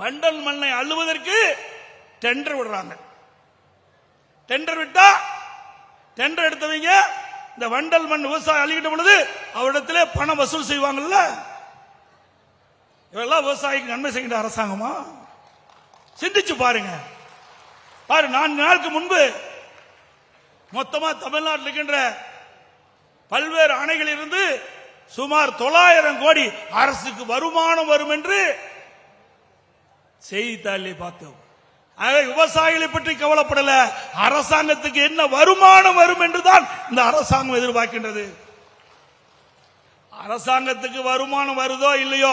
வண்டல் மண்ணை அள்ளுவதற்கு டெண்டர் விடுறாங்க. டெண்டர் விட்டா டெண்டர் எடுத்தவங்க இந்த வண்டல் மண் விவசாயம் அள்ளிக்கிட்ட பொழுது அவரிடத்திலே பணம் வசூல் செய்வாங்கல்ல. இவெல்லாம் விவசாயிக்கு நன்மை செய்கின்ற அரசாங்கமா? சிந்திச்சு பாருங்க. 4 நாளுக்கு முன்பு மொத்தமா தமிழ்நாட்டில் இருக்கின்ற பல்வேறு அணைகளில் இருந்து சுமார் 900 கோடி அரசுக்கு வருமானம் வரும் என்று செய்தித்தாளை பார்த்தோம். விவசாயிகளை பற்றி கவலைப்படல, அரசாங்கத்துக்கு என்ன வருமானம் வரும் என்றுதான் இந்த அரசாங்கம் எதிர்பார்க்கின்றது. அரசாங்கத்துக்கு வருமானம் வருதோ இல்லையோ,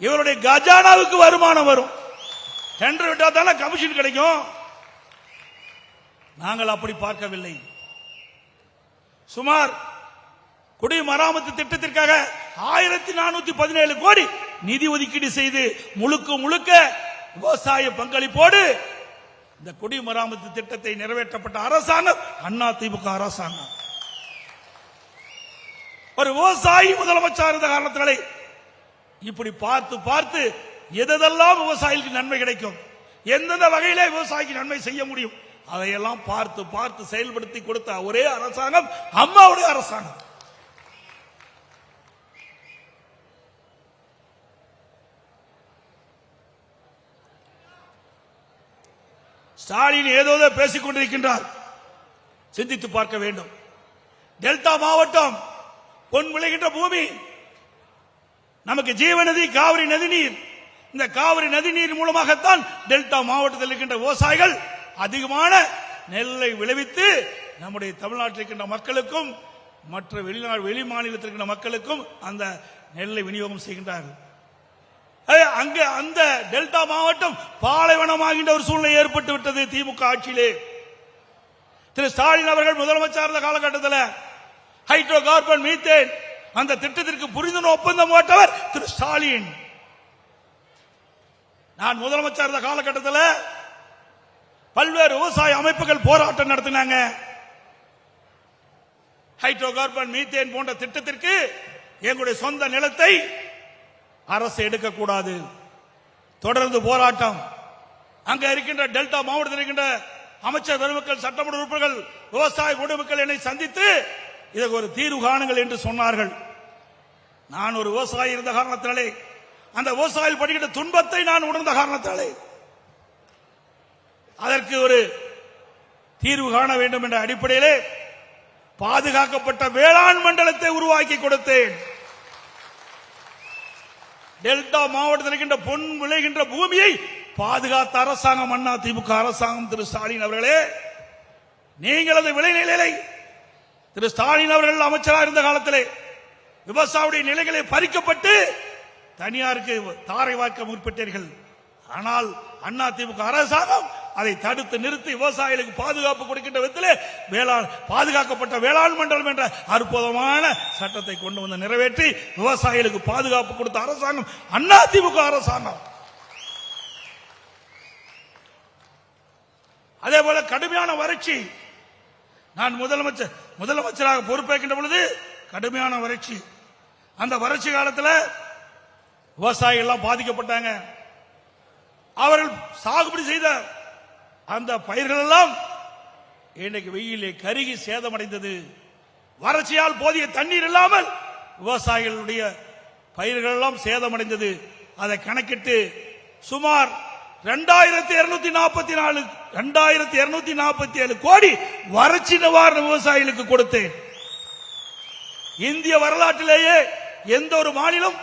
இவருடைய கஜானாவுக்கு வருமானம் வரும். டெண்டர் விட்டா தானே கமிஷன் கிடைக்கும். நாங்கள் அப்படி பார்க்கவில்லை. சுமார் குடிமராமத்து திட்டத்திற்காக 1417 கோடி நிதி ஒதுக்கீடு செய்து முழுக்க விவசாய பங்களிப்போடு இந்த குடிமராமத்து திட்டத்தை நிறைவேற்றப்பட்ட அரசாங்கம் அதிமுக அரசாங்கம். ஒரு விவசாயி முதலமைச்சர் இருந்த காரணத்தினாலே இப்படி பார்த்து எதெல்லாம் விவசாயிக்கு நன்மை கிடைக்கும், எந்தெந்த வகையிலே விவசாயிக்கு நன்மை செய்ய முடியும், அதையெல்லாம் பார்த்து செயல்படுத்தி கொடுத்த ஒரே அரசாங்கம் அம்மாவுடைய அரசாங்கம். ஸ்டாலின் ஏதோ பேசிக் கொண்டிருக்கின்றார், சிந்தித்து பார்க்க வேண்டும். டெல்டா மாவட்டம் பொன் விளைகின்ற பூமி, நமக்கு ஜீவநதி காவிரி நதிநீர். இந்த காவிரி நதிநீர் மூலமாகத்தான் டெல்டா மாவட்டத்தில் இருக்கின்ற விவசாயிகள் அதிகமான நெல்லை விளைவித்து நம்முடைய தமிழ்நாட்டில் இருக்கின்ற மக்களுக்கும் மற்ற வெளி மாநிலத்தில் இருக்கின்ற மக்களுக்கும் அந்த நெல்லை விநியோகம் செய்கின்றார்கள். அங்கு அந்த டெல்டா மாவட்டம் பாலைவனமாகின்ற ஒரு சூழ்நிலை ஏற்பட்டு விட்டது திமுக ஆட்சியிலே. திரு ஸ்டாலின் அவர்கள் முதலமைச்சர் இருந்த காலகட்டத்தில் ஹைட்ரோ கார்பன் மீத்தேன் அந்த திட்டத்திற்கு புரிந்துணர்வு ஒப்பந்தம் போட்டவர் திரு ஸ்டாலின். நான் முதலமைச்சர் இருந்த காலகட்டத்தில் பல்வேறு விவசாய அமைப்புகள் போராட்டம் நடத்தினாங்க. ஹைட்ரோ கார்பன் மீத்தேன் போன்ற திட்டத்திற்கு எங்களுடைய சொந்த நிலத்தை அரசு எடுக்கக்கூடாது, தொடர்ந்து போராட்டம். அங்க இருக்கின்ற டெல்டா மாவட்டத்தில் இருக்கின்ற அமைச்சர் பெருமக்கள், சட்டமன்ற உறுப்பினர்கள், விவசாய குடிமக்கள் என்னை சந்தித்து இதற்கு ஒரு தீர்வு காணுங்கள் என்று சொன்னார்கள். நான் ஒரு விவசாயி இருந்த காரணத்தினாலே, அந்த விவசாயிகள் படுகின்ற துன்பத்தை நான் உணர்ந்த காரணத்தினாலே அதற்கு ஒரு தீர்வு காண வேண்டும் என்ற அடிப்படையிலே பாதுகாக்கப்பட்ட வேளாண் மண்டலத்தை உருவாக்கி கொடுத்தேன். டெல்டா மாவட்டத்தில் இருக்கின்ற பொன் விளைகின்ற பூமியை பாதுகாத்த அரசாங்கம் அதிமுக அரசாங்கம். திரு ஸ்டாலின் அவர்களே, நீங்கள் அந்த விளைநிலை திரு ஸ்டாலின் அவர்கள் அமைச்சராக இருந்த காலத்திலே விவசாயியுடைய நிலைகளை பறிக்கப்பட்டு தனியாருக்கு தாரை வார்க்க முற்பட்டீர்கள். ஆனால் அதிமுக அரசாங்கம் அதை தடுத்து நிறுத்தி விவசாயிகளுக்கு பாதுகாப்பு கொடுக்கின்ற விதத்திலே பாதுகாக்கப்பட்ட வேளாண் மண்டலம் என்ற அற்புதமான சட்டத்தை கொண்டு வந்து நிறைவேற்றி விவசாயிகளுக்கு பாதுகாப்பு கொடுத்த அரசாங்கம் அதிமுக அரசாங்கம். அதே போல கடுமையான வறட்சி, நான் முதலமைச்சராக பொறுப்பேற்கின்ற பொழுது கடுமையான வறட்சி, அந்த வறட்சி காலத்தில் விவசாயிகள் எல்லாம் பாதிக்கப்பட்டாங்க. அவர்கள் சாகுபடி செய்த அந்த பயிர்கள் எல்லாம் இன்றைக்கு வெயிலே கருகி சேதமடைந்தது. வறட்சியால் போதிய தண்ணீர் இல்லாமல் விவசாயிகளுடைய பயிர்கள் எல்லாம் சேதமடைந்தது. அதை கணக்கிட்டு சுமார் 2247 கோடி வறட்சி நிவாரண விவசாயிகளுக்கு கொடுத்தேன். இந்திய வரலாற்றிலேயே எந்த ஒரு மாநிலம்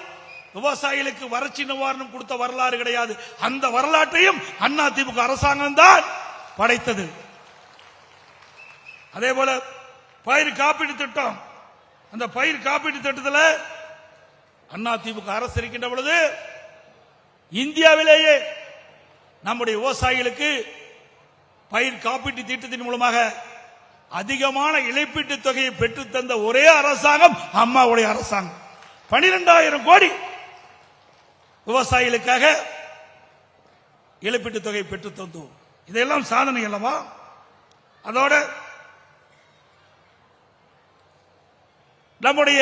விவசாயிகளுக்கு வறட்சி நிவாரணம் கொடுத்த வரலாறு கிடையாது. அந்த வரலாற்றையும் அதிமுக அரசாங்கம் தான் படைத்தது. அதே போல பயிர் காப்பீடு திட்டம், அந்த பயிர் காப்பீடு திட்டத்தில் அதிமுக அரசு இருக்கின்ற பொழுது இந்தியாவிலேயே நம்முடைய விவசாயிகளுக்கு பயிர் காப்பீட்டு திட்டத்தின் மூலமாக அதிகமான இழப்பீட்டு தொகையை பெற்று தந்த ஒரே அரசாங்கம் அம்மாவுடைய அரசாங்கம். 12,000 கோடி விவசாயிகளுக்காக இழப்பீட்டு தொகை பெற்று தந்தோம். இதெல்லாம் சாதனை அல்லவா? அதோட நம்முடைய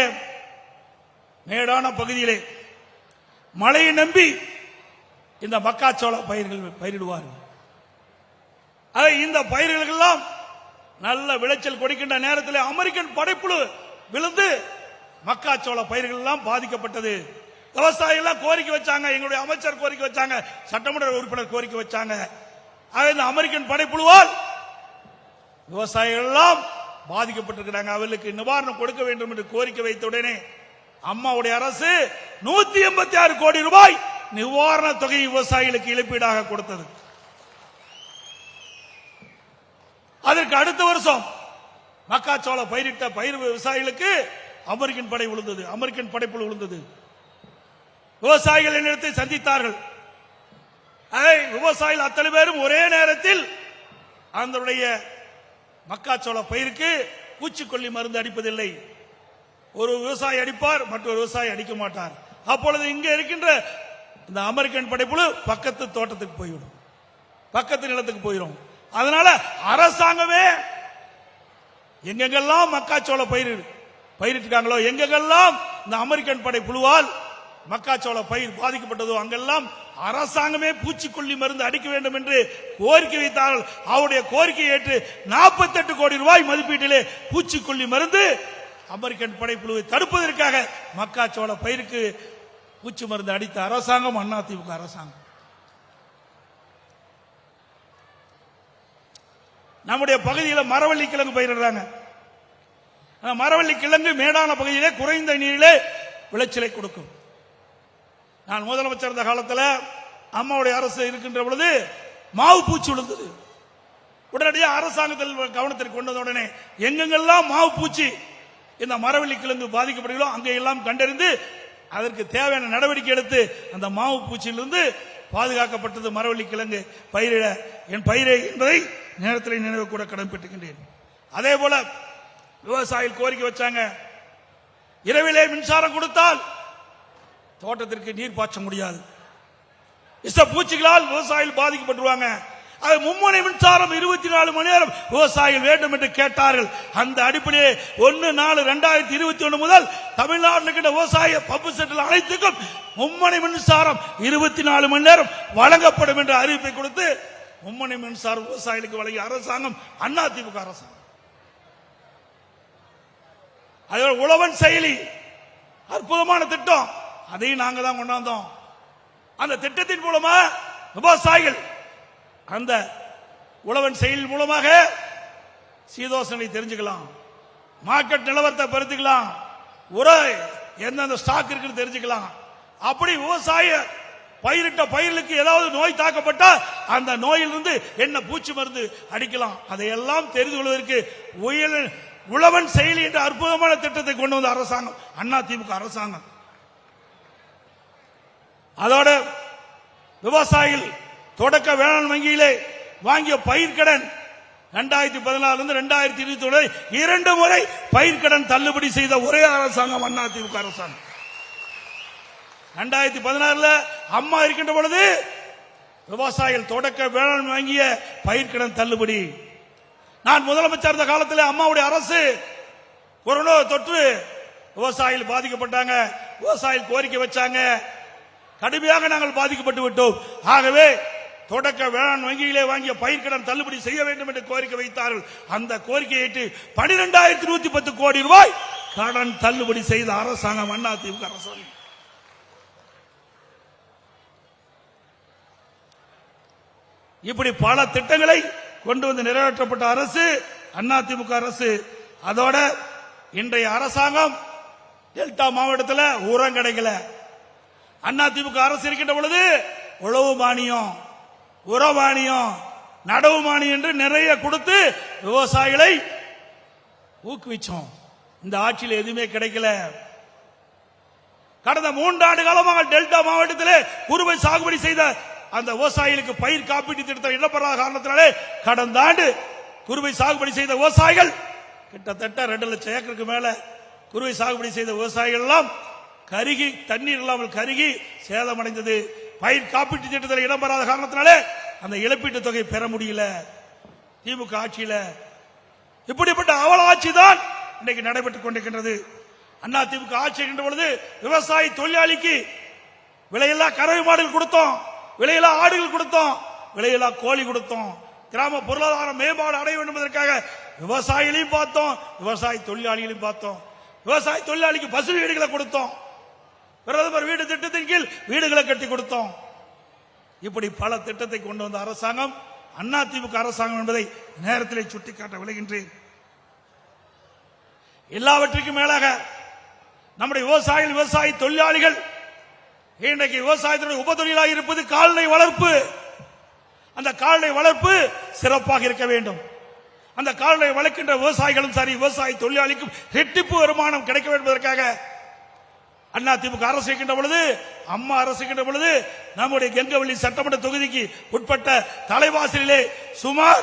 மேடான பகுதியிலே மழையை நம்பி இந்த மக்காச்சோள பயிர்கள் பயிரிடுவார்கள். இந்த பயிர்களுக்கெல்லாம் நல்ல விளைச்சல் கொடுக்கின்ற நேரத்தில் அமெரிக்கன் படைப்புழு விழுந்து மக்காச்சோள பயிர்கள் எல்லாம் பாதிக்கப்பட்டது. விவசாயிகள் கோரிக்கை வச்சாங்க, எங்களுடைய அமைச்சர் கோரிக்கை வச்சாங்க, சட்டமன்ற உறுப்பினர் கோரிக்கை வச்சாங்க. இந்த அமெரிக்கன் படைப்புழுவால் விவசாயிகள் எல்லாம் பாதிக்கப்பட்டிருக்கிறாங்க, அவர்களுக்கு நிவாரணம் கொடுக்க வேண்டும் என்று கோரிக்கை வைத்த உடனே அம்மாவுடைய அரசு 186 கோடி ரூபாய் நிவாரண தொகை விவசாயிகளுக்கு இழப்பீடாக கொடுத்தது. அதற்கு அடுத்த வருஷம் மக்காச்சோள பயிரிட்ட பயிர் விவசாயிகளுக்கு அமெரிக்கன் படை விழுந்தது, அமெரிக்கன் படைப்புழு விழுந்தது. விவசாயிகள் என்னிடத்தை சந்தித்தார்கள். விவசாயிகள் அத்தனை பேரும் ஒரே நேரத்தில் அதனுடைய மக்காச்சோள பயிருக்கு பூச்சிக்கொல்லி மருந்து அடிப்பதில்லை. ஒரு விவசாயி அடிப்பார், மற்றொரு விவசாயி அடிக்க மாட்டார். அப்பொழுது இங்க இருக்கின்ற இந்த அமெரிக்கன் படைப்புழு பக்கத்து தோட்டத்துக்கு போய்விடும், பக்கத்து நிலத்துக்கு போயிடும். அதனால அரசாங்கமே எங்கெங்கெல்லாம் மக்காச்சோள பயிரிட்டிருக்காங்களோ, எங்கெங்கெல்லாம் இந்த அமெரிக்கன் படை புழுவால் மக்காச்சோள பயிர் பாதிக்கப்பட்டதோ அங்கெல்லாம் அரசாங்கமே பூச்சிக்கொல்லி மருந்து அடிக்க வேண்டும் என்று கோரிக்கை வைத்தார்கள். அவருடைய கோரிக்கையை ஏற்று 48 கோடி ரூபாய் மதிப்பீட்டிலே பூச்சிக்கொல்லி மருந்து அமெரிக்கன் படைப்புழுவை தடுப்பதற்காக மக்காச்சோள பயிருக்கு பூச்சி மருந்து அடித்த அரசாங்கம் அதிமுக அரசாங்கம். நம்முடைய பகுதியில் மரவள்ளி கிழங்கு பயிரிடுறாங்க. மரவள்ளி கிழங்கு மேடான பகுதியிலே குறைந்த நீரிலே விளைச்சலை கொடுக்கும். நான் முதலமைச்சர் இருந்த காலத்தில் அம்மாவுடைய அரசு இருக்கின்ற பொழுது மாவு பூச்சி விழுந்தது. உடனடியாக அரசாங்கத்தில் கவனத்திற்கு கொண்டது உடனே எங்கெங்கெல்லாம் மாவு பூச்சி இந்த மரவள்ளி கிழங்கு பாதிக்கப்படுகிறோ அங்கெல்லாம் கண்டறிந்து அதற்கு தேவையான நடவடிக்கை எடுத்து அந்த மாவு பூச்சியிலிருந்து பாதுகாக்கப்பட்டது மரவள்ளி கிழங்கு பயிரிட என் பயிரை என்பதை நேரத்தில் நினைவு கூட கடமைப்பட்டிருக்கின்றேன். அதே போல விவசாயிகள் கோரிக்கை வச்சாங்க, இரவிலே மின்சாரம் கொடுத்தால் தோட்டத்திற்கு நீர் பாய்ச்ச முடியாது, விஷ பூச்சிகளால் விவசாயிகள் பாதிக்கப்பட்டுருவாங்க. அது மும்முனை மின்சாரம் 24 மணி நேரம் விவசாயிகள் வேண்டும் என்று கேட்டார்கள். அந்த அடிப்படையே 1/4/2021 முதல் தமிழ்நாட்டில் இருக்கின்ற விவசாய பம்பு செட்டில் அனைத்துக்கும் மும்முனை மின்சாரம் 24 மணி நேரம் வழங்கப்படும் என்ற அறிவிப்பை கொடுத்து மும்முனை மின்சாரம் விவசாயிகளுக்கு வழங்கிய அரசாங்கம் அதிமுக அரசாங்கம். அதே உழவன் செயலி அற்புதமான திட்டம், அதையும் நாங்க தான் கொண்டாந்தோம். அந்த திட்டத்தின் மூலமா விவசாயிகள் அந்த உழவன் செயல் மூலமாக சீதோசனை தெரிஞ்சுக்கலாம், மார்க்கெட் நிலவரத்தை பருத்திக்கலாம், உரை எந்தெந்த ஸ்டாக் இருக்குன்னு தெரிஞ்சுக்கலாம். அப்படி விவசாய பயிரிட்ட பயிர்களுக்கு ஏதாவது நோய் தாக்கப்பட்டா அந்த நோயிலிருந்து என்ன பூச்சி மருந்து அடிக்கலாம், அதையெல்லாம் தெரிந்து கொள்வதற்கு உழவன் செயலி என்ற அற்புதமான திட்டத்தை கொண்டு வந்த அரசாங்கம் அதிமுக அரசாங்கம். அதோட விவசாயிகள் தொடக்க வேளாண் வங்கியிலே வாங்கிய பயிர்க்கடன் 2014 2021 2 முறை பயிர்க்கடன் தள்ளுபடி செய்த ஒரே அரசாங்கம் அதிமுக அரசாங்கம். 2016 அம்மா இருக்கின்ற பொழுது விவசாயிகள் தொடக்க வேளாண் வாங்கிய பயிர்க்கடன் தள்ளுபடி. நான் முதலமைச்சர் இருந்த காலத்தில் அம்மாவுடைய அரசு கொரோனா தொற்று விவசாயிகள் பாதிக்கப்பட்டாங்க, விவசாயிகள் கோரிக்கை வச்சாங்க, கடுமையாக நாங்கள் பாதிக்கப்பட்டு விட்டோம். ஆகவே தொடக்க வேளாண் வங்கியிலே வாங்கிய பயிர்க்கடன் தள்ளுபடி செய்ய வேண்டும் என்று கோரிக்கை வைத்தார்கள். அந்த கோரிக்கையை ஏற்று 12,110 கோடி ரூபாய் கடன் தள்ளுபடி செய்த அரசாங்கம் அதிமுக அரசாங்கம். இப்படி பல திட்டங்களை கொண்டு வந்து நிறைவேற்றப்பட்ட அரசு அதிமுக அரசு. அதோட இன்றைய அரசாங்கம் டெல்டா மாவட்டத்தில் உரம் கிடைக்கல. அதிமுக அரசு இருக்கின்ற பொழுது உழவு மானியம், உர மானியம், நடவுமானி என்று நிறைய கொடுத்து விவசாயிகளை ஊக்குவிச்சோம். இந்த ஆட்சியில் எதுவுமே கிடைக்கல. கடந்த 3 ஆண்டு காலமாக டெல்டா மாவட்டத்திலே குறுவை சாகுபடி செய்த அந்த விவசாயிகளுக்கு பயிர் காப்பீட்டு திட்டத்தை இடப்படாத காரணத்தினாலே கடந்த ஆண்டு குறுவை சாகுபடி செய்த விவசாயிகள் கிட்டத்தட்ட 2 லட்சம் ஏக்கருக்கு மேல குறுவை சாகுபடி செய்த விவசாயிகள் எல்லாம் கருகி, தண்ணீர் இல்லாமல் கருகி சேதமடைந்தது. பயிர் காப்பீட்டு திட்டத்தில் இடம்பெறாத காரணத்தினாலே அந்த இழப்பீட்டு தொகை பெற முடியல. திமுக ஆட்சியில இப்படிப்பட்ட அவல ஆட்சி தான் இன்னைக்கு நடைபெற்றுக் கொண்டிருக்கின்றது. அண்ணா திமுக ஆட்சி இருக்கின்ற பொழுது விவசாயி தொழிலாளிக்கு விலையில்லா கறவை மாடுகள் கொடுத்தோம், விலையில்லா ஆடுகள் கொடுத்தோம், விலையில்லா கோழி கொடுத்தோம். கிராம பொருளாதார மேம்பாடு அடைய வேண்டும் என்பதற்காக விவசாயிகளையும் பார்த்தோம், விவசாய தொழிலாளிகளையும் பார்த்தோம். விவசாய தொழிலாளிக்கு பசு வீடுகளை கொடுத்தோம், பிரதமர் வீடு திட்டத்தின் கீழ் வீடுகளை கட்டி கொடுத்தோம். இப்படி பல திட்டத்தை கொண்டு வந்த அரசாங்கம் அண்ணா திமுக அரசாங்கம் என்பதை நேரத்திலே சுட்டிக்காட்ட விளைகின்றேன். எல்லாவற்றுக்கும் மேலாக நம்முடைய விவசாயிகள், விவசாய தொழிலாளிகள் இன்றைக்கு விவசாயத்தினுடைய உபத்தொழிலாக இருப்பது கால்நடை வளர்ப்பு. அந்த கால்நடை வளர்ப்பு சிறப்பாக இருக்க வேண்டும். அந்த கால்நடை வளர்க்கின்ற விவசாயிகளும் சரி, விவசாய தொழிலாளிக்கும் இரட்டிப்பு வருமானம் கிடைக்க வேண்டும் என்பதற்காக அண்ணா திமுக அரசு இருக்கின்ற பொழுது, அம்மா அரசு இருக்கின்ற பொழுது நம்முடைய கெங்கவள்ளி சட்டமன்ற தொகுதிக்கு உட்பட்ட தலைவாசலிலே சுமார்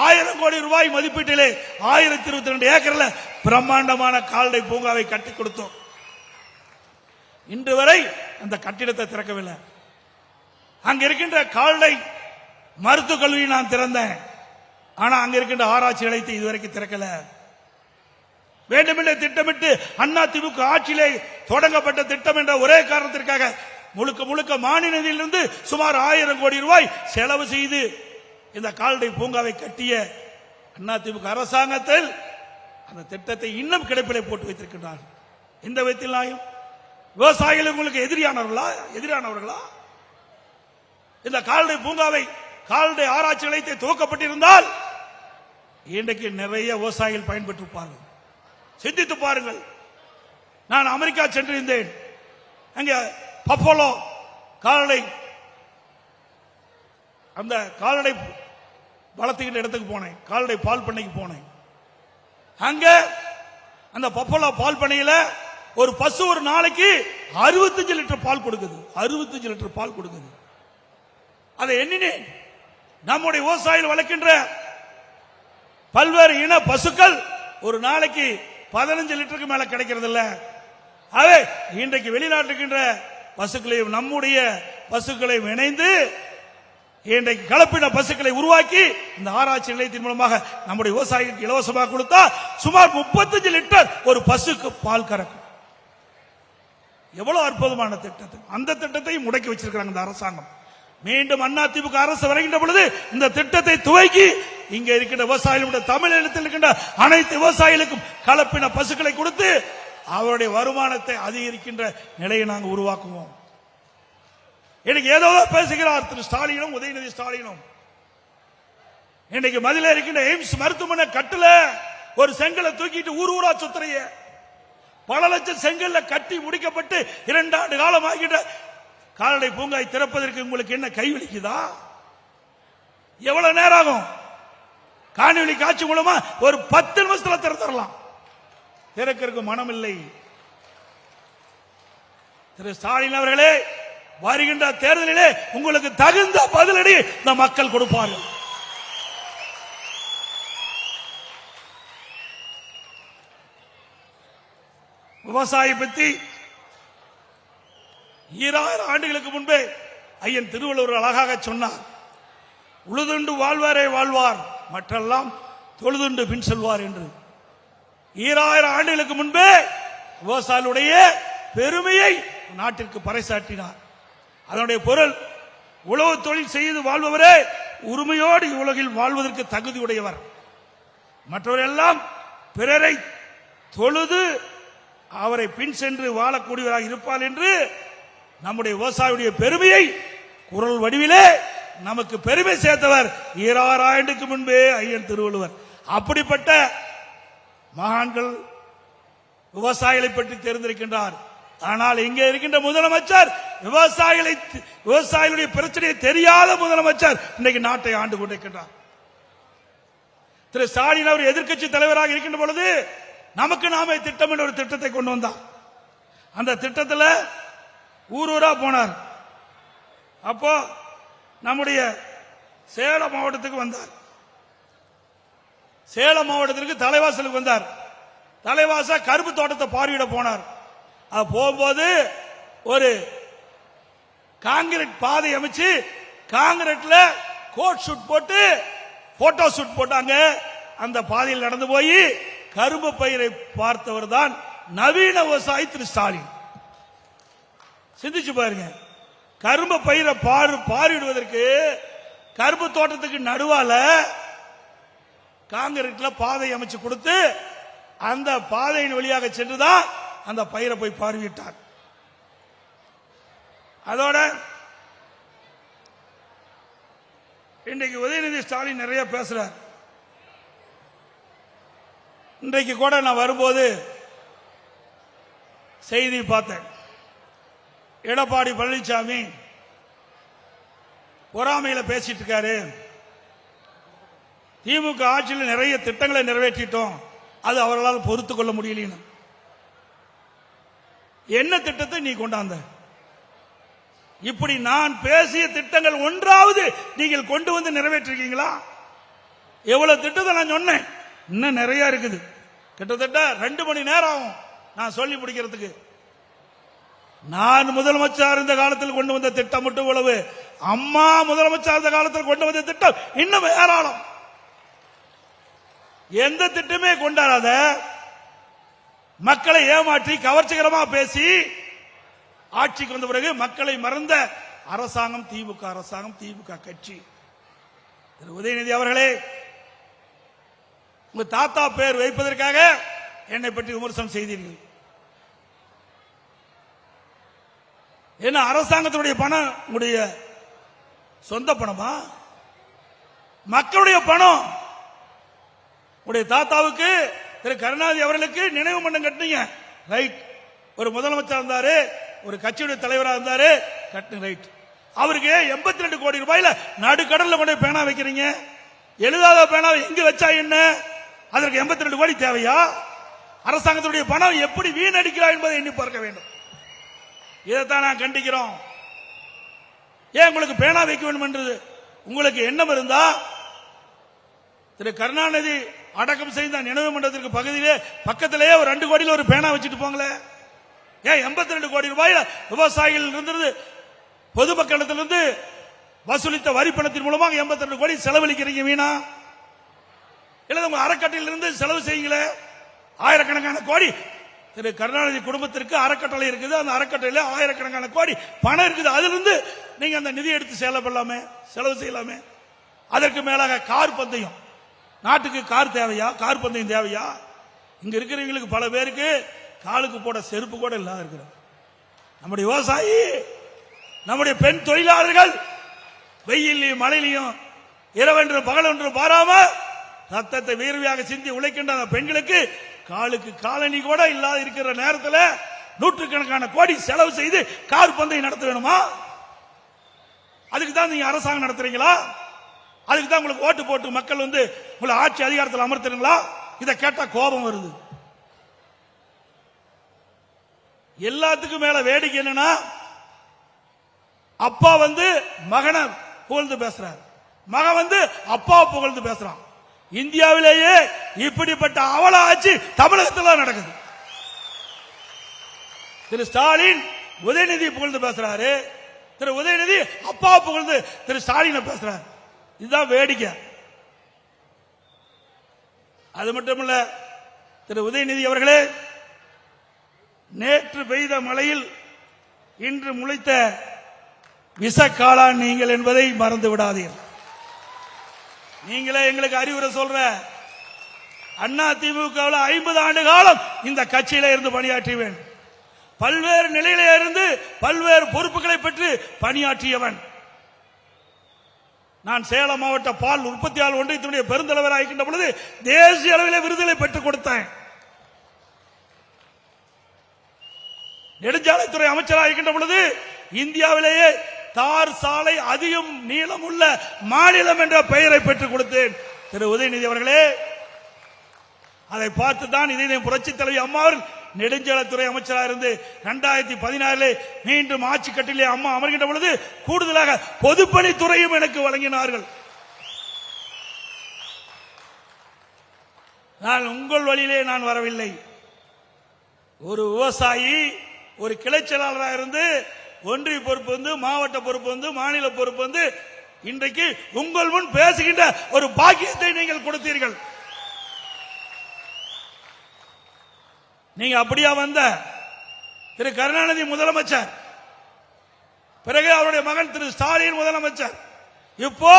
1000 கோடி ரூபாய் மதிப்பீட்டிலே 1022 ஏக்கர்ல பிரம்மாண்டமான கால்நடை பூங்காவை கட்டி கொடுத்தோம். இன்று வரை அந்த கட்டிடத்தை திறக்கவில்லை. அங்க இருக்கின்ற கால்நடை மருத்துவக் கல்லூரி நான் திறந்தேன், ஆனா அங்க இருக்கின்ற ஆராய்ச்சி நிலையத்தை இதுவரைக்கும் திறக்கல. வேண்டுமென்றே திட்டமிட்டு அண்ணா திமுக ஆட்சியிலே தொடங்கப்பட்ட திட்டம் என்ற ஒரே காரணத்திற்காக முழுக்க முழுக்க மாநில நிதியிலிருந்து சுமார் 1000 கோடி ரூபாய் செலவு செய்து இந்த கால்நடை பூங்காவை கட்டிய அண்ணா திமுக அரசாங்கத்தில் அந்த திட்டத்தை இன்னும் கிடப்பிலே போட்டு வைத்திருக்கின்றார்கள். இந்த விதத்தில் விவசாயிகள் உங்களுக்கு எதிரானவர்களா? இந்த கால்நடை பூங்காவை, கால்நடை ஆராய்ச்சி நிலையத்தை துவக்கப்பட்டிருந்தால் இன்றைக்கு நிறைய விவசாயிகள் பயன்பெற்றிருப்பார்கள். சிந்தித்து பாருங்கள். நான் அமெரிக்கா சென்றிருந்தேன். அங்க பஃபலோ கால்நடை, அந்த கால்நடை வளர்த்துக்கின்ற இடத்துக்கு போனேன், கால்நடை பால் பண்ணைக்கு போனேன். அங்க அந்த பஃபலோ பால் பண்ணையில ஒரு பசு ஒரு நாளைக்கு 65 லிட்டர் பால் கொடுக்குது. 65 லிட்டர் பால் கொடுக்குது. அதை எண்ணினேன். நம்முடைய விவசாயிகள் வளர்க்கின்ற பல்வேறு இன பசுக்கள் ஒரு நாளைக்கு 15 லிட்டருக்கு மேல கிடைக்கிறது இல்ல. அதே இன்றைக்கு வெளிநாட்டுக்கின்ற பசுக்களையும் நம்முடைய பசுக்களையும் இணைந்து இன்றைக்கு கலப்பின பசுக்களை உருவாக்கி இந்த ஆராய்ச்சி நிலையத்தின் மூலமாக நம்முடைய விவசாயிகளுக்கு இலவசமாக கொடுத்தா சுமார் 35 லிட்டர் ஒரு பசுக்கு பால் கறக்கும். எவ்வளவு அற்புதமான திட்டத்தை, அந்த திட்டத்தையும் முடக்கி வச்சிருக்கிறாங்க இந்த அரசாங்கம். மீண்டும் அண்ணா திமுக அரசு வருகின்ற பொழுது இந்த திட்டத்தை துவக்கி இங்க இருக்கின்ற விவசாயிகளுடைய தமிழகத்தில் இருக்கின்ற அனைத்து விவசாயிகளுக்கும் கலப்பின பசுக்களை கொடுத்து அவருடைய வருமானத்தை அதிகரிக்கின்ற நிலையை நாங்கள் உருவாக்குவோம். இன்னைக்கு ஏதோ பேசுகிறார் திரு ஸ்டாலினும் உதயநிதி ஸ்டாலினும். இன்னைக்கு மதுரையில் இருக்கின்ற எய்ம்ஸ் மருத்துவமனை கட்டல, ஒரு செங்கலை தூக்கிட்டு ஊரா சுத்துறைய, பல லட்சம் செங்கல்ல கட்டி முடிக்கப்பட்டு 2 ஆண்டு காலம் ஆகின்ற கால்நடை பூங்காய் திறப்பதற்கு உங்களுக்கு என்ன கைவிழிக்குதா? எவ்வளவு நேரம் ஆகும்? காணொலி காட்சி மூலமா ஒரு 10 நிமிஷத்துல திறத்தரலாம். திறக்கிறதுக்கு மனம் இல்லை. திரு ஸ்டாலின் அவர்களே, வருகின்ற தேர்தலிலே உங்களுக்கு தகுந்த பதிலடி இந்த மக்கள் கொடுப்பார்கள். விவசாயி பத்தி 2000 ஆண்டுகளுக்கு முன்பே ஐயன் திருவள்ளுவர் அழகாக சொன்னார். உழுதுண்டு வாழ்வாரே வாழ்வார், மற்றெல்லாம் தொழுதுண்டு பின் செல்வார் என்று. 2000 ஆண்டுகளுக்கு முன்பே விவசாயிகளுடைய பெருமையை நாட்டிற்கு பறைசாற்றினார். அதனுடைய பொருள், உழவு தொழில் செய்து வாழ்பவரே உரிமையோடு உலகில் வாழ்வதற்கு தகுதியுடையவர், மற்றவரெல்லாம் பிறரை தொழுது அவரை பின் சென்று வாழக்கூடியவராக இருப்பார் என்று நம்முடைய விவசாயியுடைய பெருமையை குரல் வடிவிலே நமக்கு பெருமை சேர்த்தவர் 2000 ஆண்டுக்கு முன்பே ஐயன் திருவள்ளுவர். அப்படிப்பட்ட மகான்கள் விவசாயிகளை பற்றி தெரிந்திருக்கின்றார். ஆனால் இங்கே இருக்கின்ற முதலமைச்சர் விவசாயிகளுடைய பிரச்சனையை தெரியாத முதலமைச்சர் இன்னைக்கு நாட்டை ஆண்டு கொண்டிருக்கின்றார். திரு ஸ்டாலின் அவர் எதிர்க்கட்சி தலைவராக இருக்கின்ற பொழுது நமக்கு நாமே திட்டம் என்ற ஒரு திட்டத்தை கொண்டு வந்தார். அந்த திட்டத்தில் ஊரூரா போனார். அப்போ நம்முடைய சேலம் மாவட்டத்துக்கு வந்தார். சேலம் மாவட்டத்திற்கு தலைவாசலுக்கு வந்தார். தலைவாச கரும்பு தோட்டத்தை பார்வையிட போனார். அது போகும்போது ஒரு காங்கிரீட் பாதை அமைச்சு காங்கிரீட்ல கோட் ஷூட் போட்டு போட்டோ ஷூட் போட்டாங்க. அந்த பாதையில் நடந்து போய் கரும்பு பயிரை பார்த்தவர் தான் நவீன விவசாயி திரு ஸ்டாலின். சிந்திச்சு பாருங்க, கரும்பு பயிரை பார்வையிடுவதற்கு கரும்பு தோட்டத்துக்கு நடுவால காங்கிரீட்ல பாதை அமைச்சு கொடுத்து அந்த பாதையின் வழியாக சென்றுதான் அந்த பயிரை போய் பார்வையிட்டார். அதோட இன்றைக்கு உதயநிதி ஸ்டாலின் நிறைய பேசுறார். இன்றைக்கு கூட நான் வரும்போது செய்தி பார்த்தேன். எடப்பாடி பழனிசாமி பொறாமையில பேசிட்டு இருக்காரு. திமுக ஆட்சியில் நிறைய திட்டங்களை நிறைவேற்றிட்டோம், அது அவர்களால் பொறுத்துக் கொள்ள முடியல. என்ன திட்டத்தை நீ கொண்டாந்த? இப்படி நான் பேசிய திட்டங்கள் ஒன்றாவது நீங்கள் கொண்டு வந்து நிறைவேற்றிருக்கீங்களா? எவ்வளவு திட்டத்தை நான் சொன்னேன், இன்னும் நிறைய இருக்குது. கிட்டத்தட்ட 2 மணி நேரம் ஆகும் நான் சொல்லி முடிக்கிறதுக்கு. நான் முதலமைச்சர் இருந்த காலத்தில் கொண்டு வந்த திட்டம் மட்டும் இவ்வளவு. அம்மா முதலமைச்சர் இருந்த காலத்தில் கொண்டு வந்த திட்டம் இன்னும் ஏராளம். எந்த திட்டமே கொண்டாடாத, மக்களை ஏமாற்றி கவர்ச்சிகரமாக பேசி ஆட்சிக்கு வந்த பிறகு மக்களை மறந்த அரசாங்கம் திமுக அரசாங்கம், திமுக கட்சி. திரு உதயநிதி அவர்களே, உங்க தாத்தா பேர் வைப்பதற்காக என்னை பற்றி விமர்சனம் செய்தீர்கள். என்ன அரசாங்கத்தினுடைய பணம் உங்களுடைய சொந்த பணமா? மக்களுடைய பணம். உடைய தாத்தாவுக்கு திரு கருணாநிதி அவர்களுக்கு நினைவு மண்டபம் கட்டினீங்க, ரைட். ஒரு முதலமைச்சர் இருந்தாரு, ஒரு கட்சியுடைய தலைவராக இருந்தாரு, கட்டு ரைட். அவருக்கு 82 கோடி ரூபாயில நடுக்கடல்ல கொண்டு பேனா வைக்கிறீங்க. எழுதாத பேனா எங்க வச்சா என்ன? அதற்கு 82 கோடி தேவையா? அரசாங்கத்துடைய பணம் எப்படி வீணடிக்கிறார் என்பதை எண்ணி பார்க்க வேண்டும். இதைத்தான் நான் கண்டிக்கிறோம். ஏன் உங்களுக்கு பேனா வைக்க வேண்டும் என்றது உங்களுக்கு எண்ணம் இருந்தா திரு கருணாநிதி அடக்கம் செய்த நினைவு மண்டபத்திற்கு பகுதியிலே பக்கத்திலேயே ஒரு 2 கோடியில் ஒரு பேனா வச்சுட்டு போங்களே. ஏன் 82 கோடி ரூபாயில விவசாயிகள் இருந்தது பொதுமக்களிடத்திலிருந்து வசூலித்த வரி பணத்தின் மூலமாக 82 கோடி செலவழிக்கிறீங்க வீணா? இல்ல உங்க அறக்கட்டளையில் இருந்து செலவு செய்யுங்களே. ஆயிரக்கணக்கான கோடி திரு கருணாநிதி குடும்பத்திற்கு அறக்கட்டளை இருக்குது. அந்த அறக்கட்டளையில ஆயிரக்கணக்கான கோடி பணம் இருக்குது. அதிலிருந்து நீங்க அந்த நிதி எடுத்து செலவு செய்யலாமே. அதற்கு மேலாக கார் பந்தயம், நாட்டுக்கு கார் தேவையா? கார் பந்தயம் தேவையா? இங்க இருக்கிறவங்களுக்கு பல பேருக்கு காலுக்கு போட செருப்பு கூட இல்லாத இருக்கிறோம். நம்முடைய விவசாயி, நம்முடைய பெண் தொழிலாளர்கள் வெயிலையும் மழையிலையும் இரவென்று பகலென்று பாராம ரத்தத்தை வேர்வையாக சிந்தி உழைக்கின்ற அந்த பெண்களுக்கு காலுக்கு காலணி கூட இல்லாத இருக்கிற நேரத்தில் நூற்றுக்கணக்கான கோடி செலவு செய்து கார் பந்தயம் நடத்த வேணுமா? அதுக்கு தான் நீங்க அரசாங்கம் நடத்துறீங்களா? அதுக்கு தான் உங்களுக்கு ஓட்டு போட்டு மக்கள் வந்து உங்களை ஆட்சி அதிகாரத்தில் அமர்த்துறீங்களா? இதை கேட்டா கோபம் வருது. எல்லாத்துக்கும் மேல வேடிக்கை என்னன்னா, அப்பா வந்து மகனை புகழ்ந்து பேசுறார், மகன் வந்து அப்பாவை புகழ்ந்து பேசுறான். இந்தியாவிலேயே இப்படிப்பட்ட அவல ஆட்சி தமிழகத்தில் நடக்குது. திரு ஸ்டாலின் உதயநிதி புகழ்ந்து பேசுறாரு, திரு உதயநிதி அப்பாவை புகழ்ந்து திரு ஸ்டாலினை பேசுறாரு. இதுதான் வேடிக்கை. அது மட்டுமல்ல, திரு உதயநிதி அவர்களே, நேற்று பெய்த மழையில் இன்று முளைத்த விஷக்காளான் நீங்கள் என்பதை மறந்து விடாதீர்கள். நீங்களே எங்களுக்கு அறிவுரை சொல்ற, அண்ணா திமுகவில் 50 ஆண்டு காலம் இந்த கட்சியில இருந்து பணியாற்றியவன், பல்வேறு நிலையில இருந்து பல்வேறு பொறுப்புகளை பெற்று பணியாற்றியவன். நான் சேலம் மாவட்ட பால் உற்பத்தியாளர் ஒன்றியத்தினுடைய பெருந்தலைவராக இருக்கின்ற பொழுது தேசிய அளவில் விருதுகளை பெற்றுக் கொடுத்தேன். நெடுஞ்சாலைத்துறை அமைச்சராக இருக்கின்ற பொழுது இந்தியாவிலேயே தார் சாலை அதிகம் நீளம் உள்ள மாநிலம் என்ற பெயரை பெற்றுக் கொடுத்தேன் திரு உதயநிதி அவர்களே. அதை பார்த்துதான் இதே புரட்சி தலைவி அம்மா அவர்கள் நெடுஞ்சாலைத்துறை அமைச்சராக இருந்து 2016 மீண்டும் ஆட்சி கட்டிலே அம்மா அமர்கின்ற பொழுது கூடுதலாக பொதுப்பணித்துறையும் எனக்கு வழங்கினார்கள். நான் உங்கள் வழியிலே நான் வரவில்லை. ஒரு விவசாயி ஒரு கிளை செயலாளராக இருந்து ஒன்றிய பொறுப்பு வந்து, மாவட்ட பொறுப்பு வந்து, மாநில பொறுப்பு வந்து, இன்றைக்கு உங்கள் முன் பேசுகின்ற ஒரு பாக்கியத்தை நீங்கள் கொடுத்தீர்கள். நீங்க அப்படியா வந்த திரு கருணாநிதி முதலமைச்சர், பிறகு அவருடைய மகன் திரு ஸ்டாலின் முதலமைச்சர், இப்போ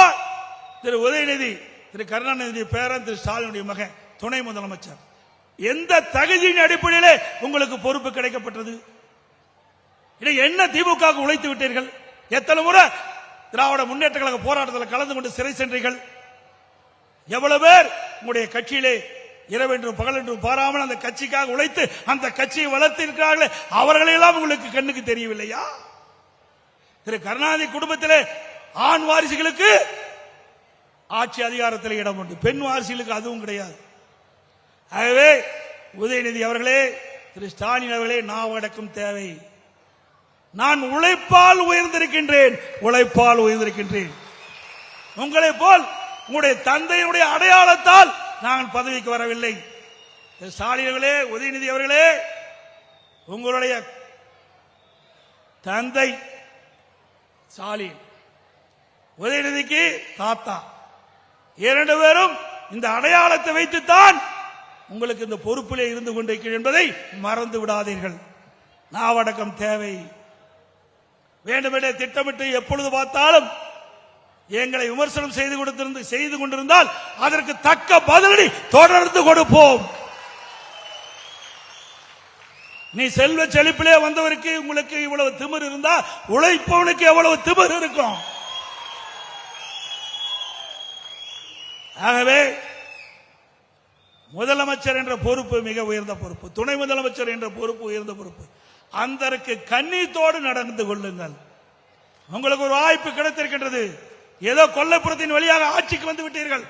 திரு உதயநிதி, திரு கருணாநிதி பேரன் திரு ஸ்டாலினுடைய மகன் துணை முதலமைச்சர். எந்த தகுதியின் அடிப்படையிலே உங்களுக்கு பொறுப்பு கிடைக்கப்பட்டது? இதை என்ன திமுக உழைத்து விட்டீர்கள்? எத்தனை முறை திராவிட முன்னேற்ற கழக போராட்டத்தில் கலந்து கொண்டு சிறை சென்றீர்கள்? எவ்வளவு பேர் உங்களுடைய கட்சியிலே இரவென்றும் பகலென்றும் பாராமல் அந்த கட்சிக்காக உழைத்து அந்த கட்சியை வளர்த்து இருக்கிறார்களே, அவர்களெல்லாம் உங்களுக்கு கண்ணுக்கு தெரியவில்லையா? திரு கருணாநிதி குடும்பத்திலே ஆண் வாரிசுகளுக்கு ஆட்சி அதிகாரத்தில் இடம் உண்டு, பெண் வாரிசுகளுக்கு அதுவும் கிடையாது. ஆகவே உதயநிதி அவர்களே, திரு ஸ்டாலின் அவர்களே, நாவடக்கம் தேவை. நான் உழைப்பால் உயர்ந்திருக்கின்றேன், உழைப்பால் உயர்ந்திருக்கின்றேன். உங்களை போல் உங்களுடைய தந்தையினுடைய அடையாளத்தால் நான் பதவிக்கு வரவில்லை. ஸ்டாலின் அவர்களே, உதயநிதி அவர்களே, உங்களுடைய தந்தை ஸ்டாலின், உதயநிதிக்கு தாத்தா, இரண்டு பேரும் இந்த அடையாளத்தை வைத்துத்தான் உங்களுக்கு இந்த பொறுப்பிலே இருந்து கொண்டிருக்கிறேன் என்பதை மறந்து விடாதீர்கள். நாவடக்கம் தேவை. வேண்டுமென்றே திட்டமிட்டு எப்பொழுது பார்த்தாலும் எங்களை விமர்சனம் செய்து கொண்டிருந்தால் அதற்கு தக்க பதிலடி தொடர்ந்து கொடுப்போம். நீ செல்வ செழிப்பிலே வந்தவருக்கு உங்களுக்கு இவ்வளவு திமிர் இருந்தா உழைப்பவனுக்கு எவ்வளவு திமிர் இருக்கும்? ஆகவே முதலமைச்சர் என்ற பொறுப்பு மிக உயர்ந்த பொறுப்பு, துணை முதலமைச்சர் என்ற பொறுப்பு உயர்ந்த பொறுப்பு. அந்தருக்கு கண்ணீத்தோடு நடந்து கொள்ளுங்கள். உங்களுக்கு ஒரு வாய்ப்பு கிடைத்திருக்கின்றது. ஏதோ கொல்லைப்புறத்தின் வழியாக ஆட்சிக்கு வந்து விட்டீர்கள்.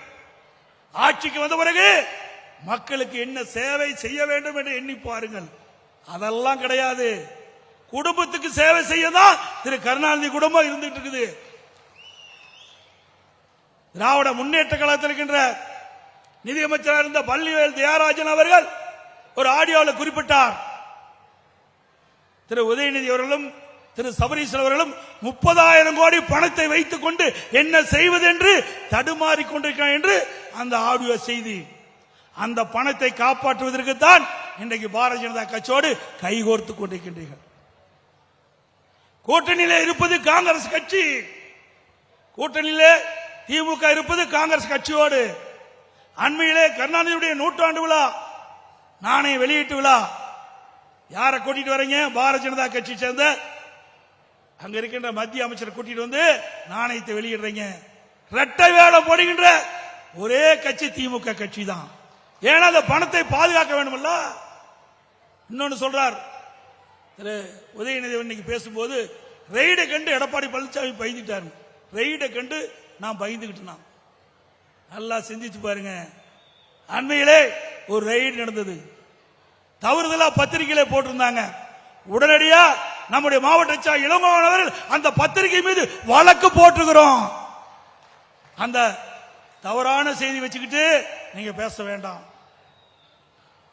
ஆட்சிக்கு வந்த பிறகு மக்களுக்கு என்ன சேவை செய்ய வேண்டும் என்று எண்ணி பாருங்கள். அதெல்லாம் கிடையாது. குடும்பத்துக்கு சேவை செய்யதான் திரு கருணாநிதி குடும்பம் இருந்துட்டு இருக்குது. திராவிட முன்னேற்ற கழகத்தில் இருக்கின்ற நிதியமைச்சராக இருந்த பள்ளிவேல் தியாகராஜன் அவர்கள் ஒரு ஆடியோவில் குறிப்பிட்டார், திரு உதயநிதி அவர்களும் திரு சபரீசன் அவர்களும் 30,000 கோடி பணத்தை வைத்துக் கொண்டு என்ன செய்வது என்று தடுமாறிக் கொண்டிருக்கிறார் என்று அந்த ஆடியோ செய்தி. அந்த பணத்தை காப்பாற்றுவதற்கு தான் இன்றைக்கு பாரதிய ஜனதா கட்சியோடு கைகோர்த்துக் கொண்டிருக்கின்றீர்கள். கூட்டணியிலே இருப்பது காங்கிரஸ் கட்சி, கூட்டணியிலே திமுக இருப்பது காங்கிரஸ் கட்சியோடு. அண்மையிலே கருணாநிதியுடைய 100ஆண்டு விழா நாணய வெளியீட்டு விழா, யாரை கூட்டிட்டு வரீங்க? பாரதிய ஜனதா கட்சி சேர்ந்த அங்க இருக்கின்ற மத்திய அமைச்சர் கூட்டிட்டு வந்து நாணயத்தை வெளியிடுறீங்க. இரட்டை வேடம் போடுகின்ற ஒரே கட்சி திமுக கட்சி தான். ஏன்னா அந்த பணத்தை பாதுகாக்க வேண்டுமல்ல. இன்னொன்னு சொல்றார் திரு உதயநிதி இன்னைக்கு பேசும்போது, ரெய்டை கண்டு எடப்பாடி பழனிசாமி பயந்துட்டாரு. ரெய்டை கண்டு நான் பயந்துகிட்டேன். நல்லா சிந்திச்சு பாருங்க. அண்மையிலே ஒரு ரெய்டு நடந்தது. தவறுதலா பத்திரிகையில போட்டிருந்தாங்க. உடனடியா நம்முடைய மாவட்ட இளங்கோவன் அவர்கள் அந்த பத்திரிகை மீது வழக்கு போட்டுகிறோம். அந்த தவறான செய்தி வச்சுக்கிட்டு நீங்க பேச வேண்டாம்.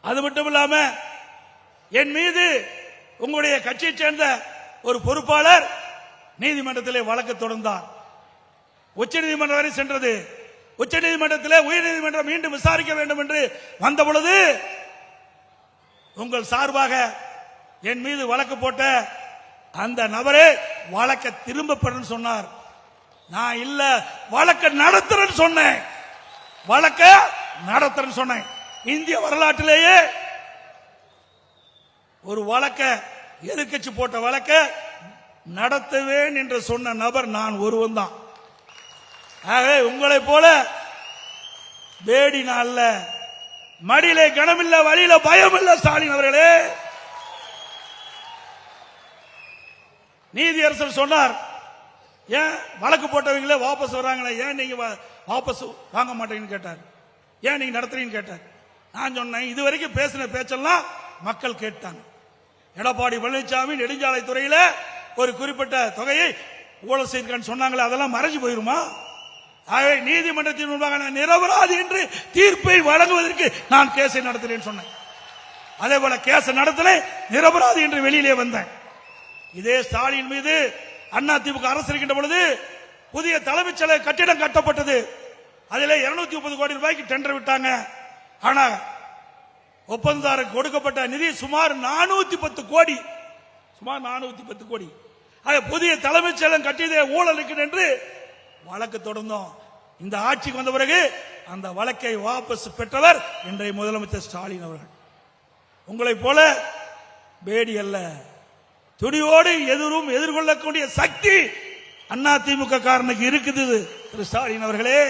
அது மட்டும் இல்லாம என் மீது உங்களுடைய கட்சியை சேர்ந்த ஒரு பொறுப்பாளர் நீதிமன்றத்திலே வழக்கு தொடர்ந்தார். உச்சநீதிமன்றம் வரை சென்றது. உச்சநீதிமன்றத்தில் உயர்நீதிமன்றம் மீண்டும் விசாரிக்க வேண்டும் என்று வந்த பொழுது உங்கள் சார்பாக என் மீது வழக்கு போட்ட அந்த நபரே வழக்க திரும்ப பெறன்னு சொன்னார். நான் இல்ல, வழக்க நடத்துறேன்னு சொன்னேன். வழக்க நடத்துறேன்னு சொன்னேன். இந்திய வரலாற்றிலேயே ஒரு வழக்க, எதிர்க்கட்சி போட்ட வழக்க நடத்துவேன் என்று சொன்ன நபர் நான் ஒருவன் தான். ஆகவே உங்களை போல வேடி நாள்ல மடியிலே கனமில்ல, வழியில பயம் இல்ல. ஸ்டாலின் அவர்களே, நீதியரசர் சொன்னார், ஏன் வழக்கு போட்டவங்களே வாபஸ் வராங்களே, ஏன் நீங்க வாபஸ் வாங்க மாட்டீங்கன்னு கேட்டார். ஏன் நீங்க நடத்துறீங்கன்னு கேட்டார். நான் சொன்னேன், இதுவரைக்கும் பேசின பேச்செல்லாம் மக்கள் கேட்டாங்க. எடப்பாடி பழனிசாமி நெடுஞ்சாலை துறையில ஒரு குறிப்பிட்ட தொகையை ஊழல் செய்திருக்கான்னு சொன்னாங்களே, அதெல்லாம் மறைஞ்சு போயிருமா? ஆகவே நீதிமன்றத்தின் முன்பாக நான் நிரபராதி என்று தீர்ப்பை வழங்குவதற்கு நான் கேஸை நடத்துறேன் சொன்னேன். அதே போல கேஸ் நடத்தல, நிரபராதி என்று வெளியிலே வந்தேன். இதே ஸ்டாலின் மீது அதிமுக அரசு இருக்கின்ற பொழுது புதிய தலைமைச் செயலக கட்டிடம் கட்டப்பட்டது. அதில் 230 கோடி ரூபாய்க்கு டெண்டர் விட்டாங்க. ஆனா ஒப்பந்ததாரருக்கு கொடுக்கப்பட்ட நிதி சுமார் 410 கோடி. சுமார் 410 கோடி. புதிய தலைமைச் செயலகம் கட்டியதே ஊழல் இருக்கு என்று வழக்கு தொடர்ந்தோம். இந்த ஆட்சிக்கு வந்த பிறகு அந்த வழக்கை வாபஸ் பெற்றவர் இன்றைய முதலமைச்சர் ஸ்டாலின் அவர்கள். உங்களை போல பேடி அல்ல, துணியோடு எதிர்கொள்ளக்கூடிய சக்தி அதிமுக காரனுக்கு இருக்குது. திரு ஸ்டாலின் அவர்களே,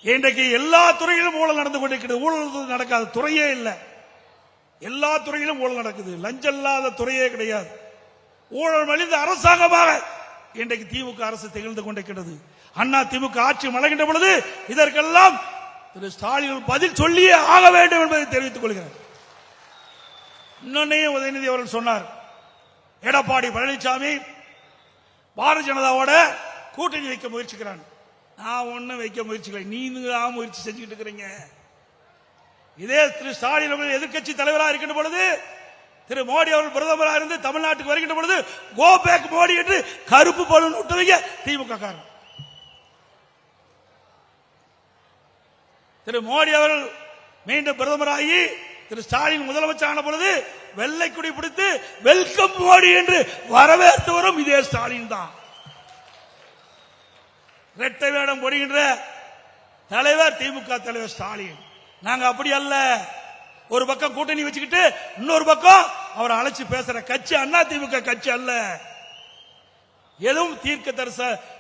இன்றைக்கு எல்லா துறையிலும் ஊழல் நடந்து கொண்டிருக்கிறது. ஊழல் நடக்காத துறையே இல்லை. எல்லா துறையிலும் ஊழல் நடக்குது. லஞ்சம் இல்லாத துறையே கிடையாது. ஊழல் மலிந்த அரசாங்கமாக இன்றைக்கு திமுக அரசு திகழ்ந்து கொண்டிருக்கிறது. அதிமுக ஆட்சி மலர்கின்ற பொழுது இதற்கெல்லாம் திரு ஸ்டாலின் பதில் சொல்லியே ஆக வேண்டும் என்பதை தெரிவித்துக் கொள்கிறார். இன்னொன்னையும் உதயநிதி அவர்கள் சொன்னார், எடப்பாடி பழனிசாமி பாரதிய ஜனதாவோட கூட்டணி வைக்க முயற்சிக்கிறான். நான் ஒன்னும் வைக்க முயற்சிக்கல, நீங்க முயற்சி செஞ்சுக்கிட்டு இருக்கிறீங்க. இதே திரு ஸ்டாலின் அவர்கள் எதிர்கட்சி தலைவராக இருக்கின்ற பொழுது, திரு மோடி அவர்கள் பிரதமராக இருந்து தமிழ்நாட்டுக்கு வருகின்ற பொழுது கோ பேக் மோடி என்று கருப்பு பலூன் விட்டவங்க திமுக காரன். திரு மோடி அவர்கள் மீண்டும் பிரதமராகி திரு ஸ்டாலின் முதலமைச்சரான பொழுது வெள்ளை கொடி பிடித்து வெல்கம் மோடி என்று வரவேற்று வரும் இதே ஸ்டாலின் தான். இரட்டை வேடம் போடுகின்ற தலைவர் திமுக தலைவர் ஸ்டாலின். நாங்க அப்படி அல்ல. ஒரு பக்கம் கூட்டணி வச்சுக்கிட்டு இன்னொரு பக்கம் அவரை அழைச்சு பேசுற கட்சி அதிமுக கட்சி அல்ல. எதுவும்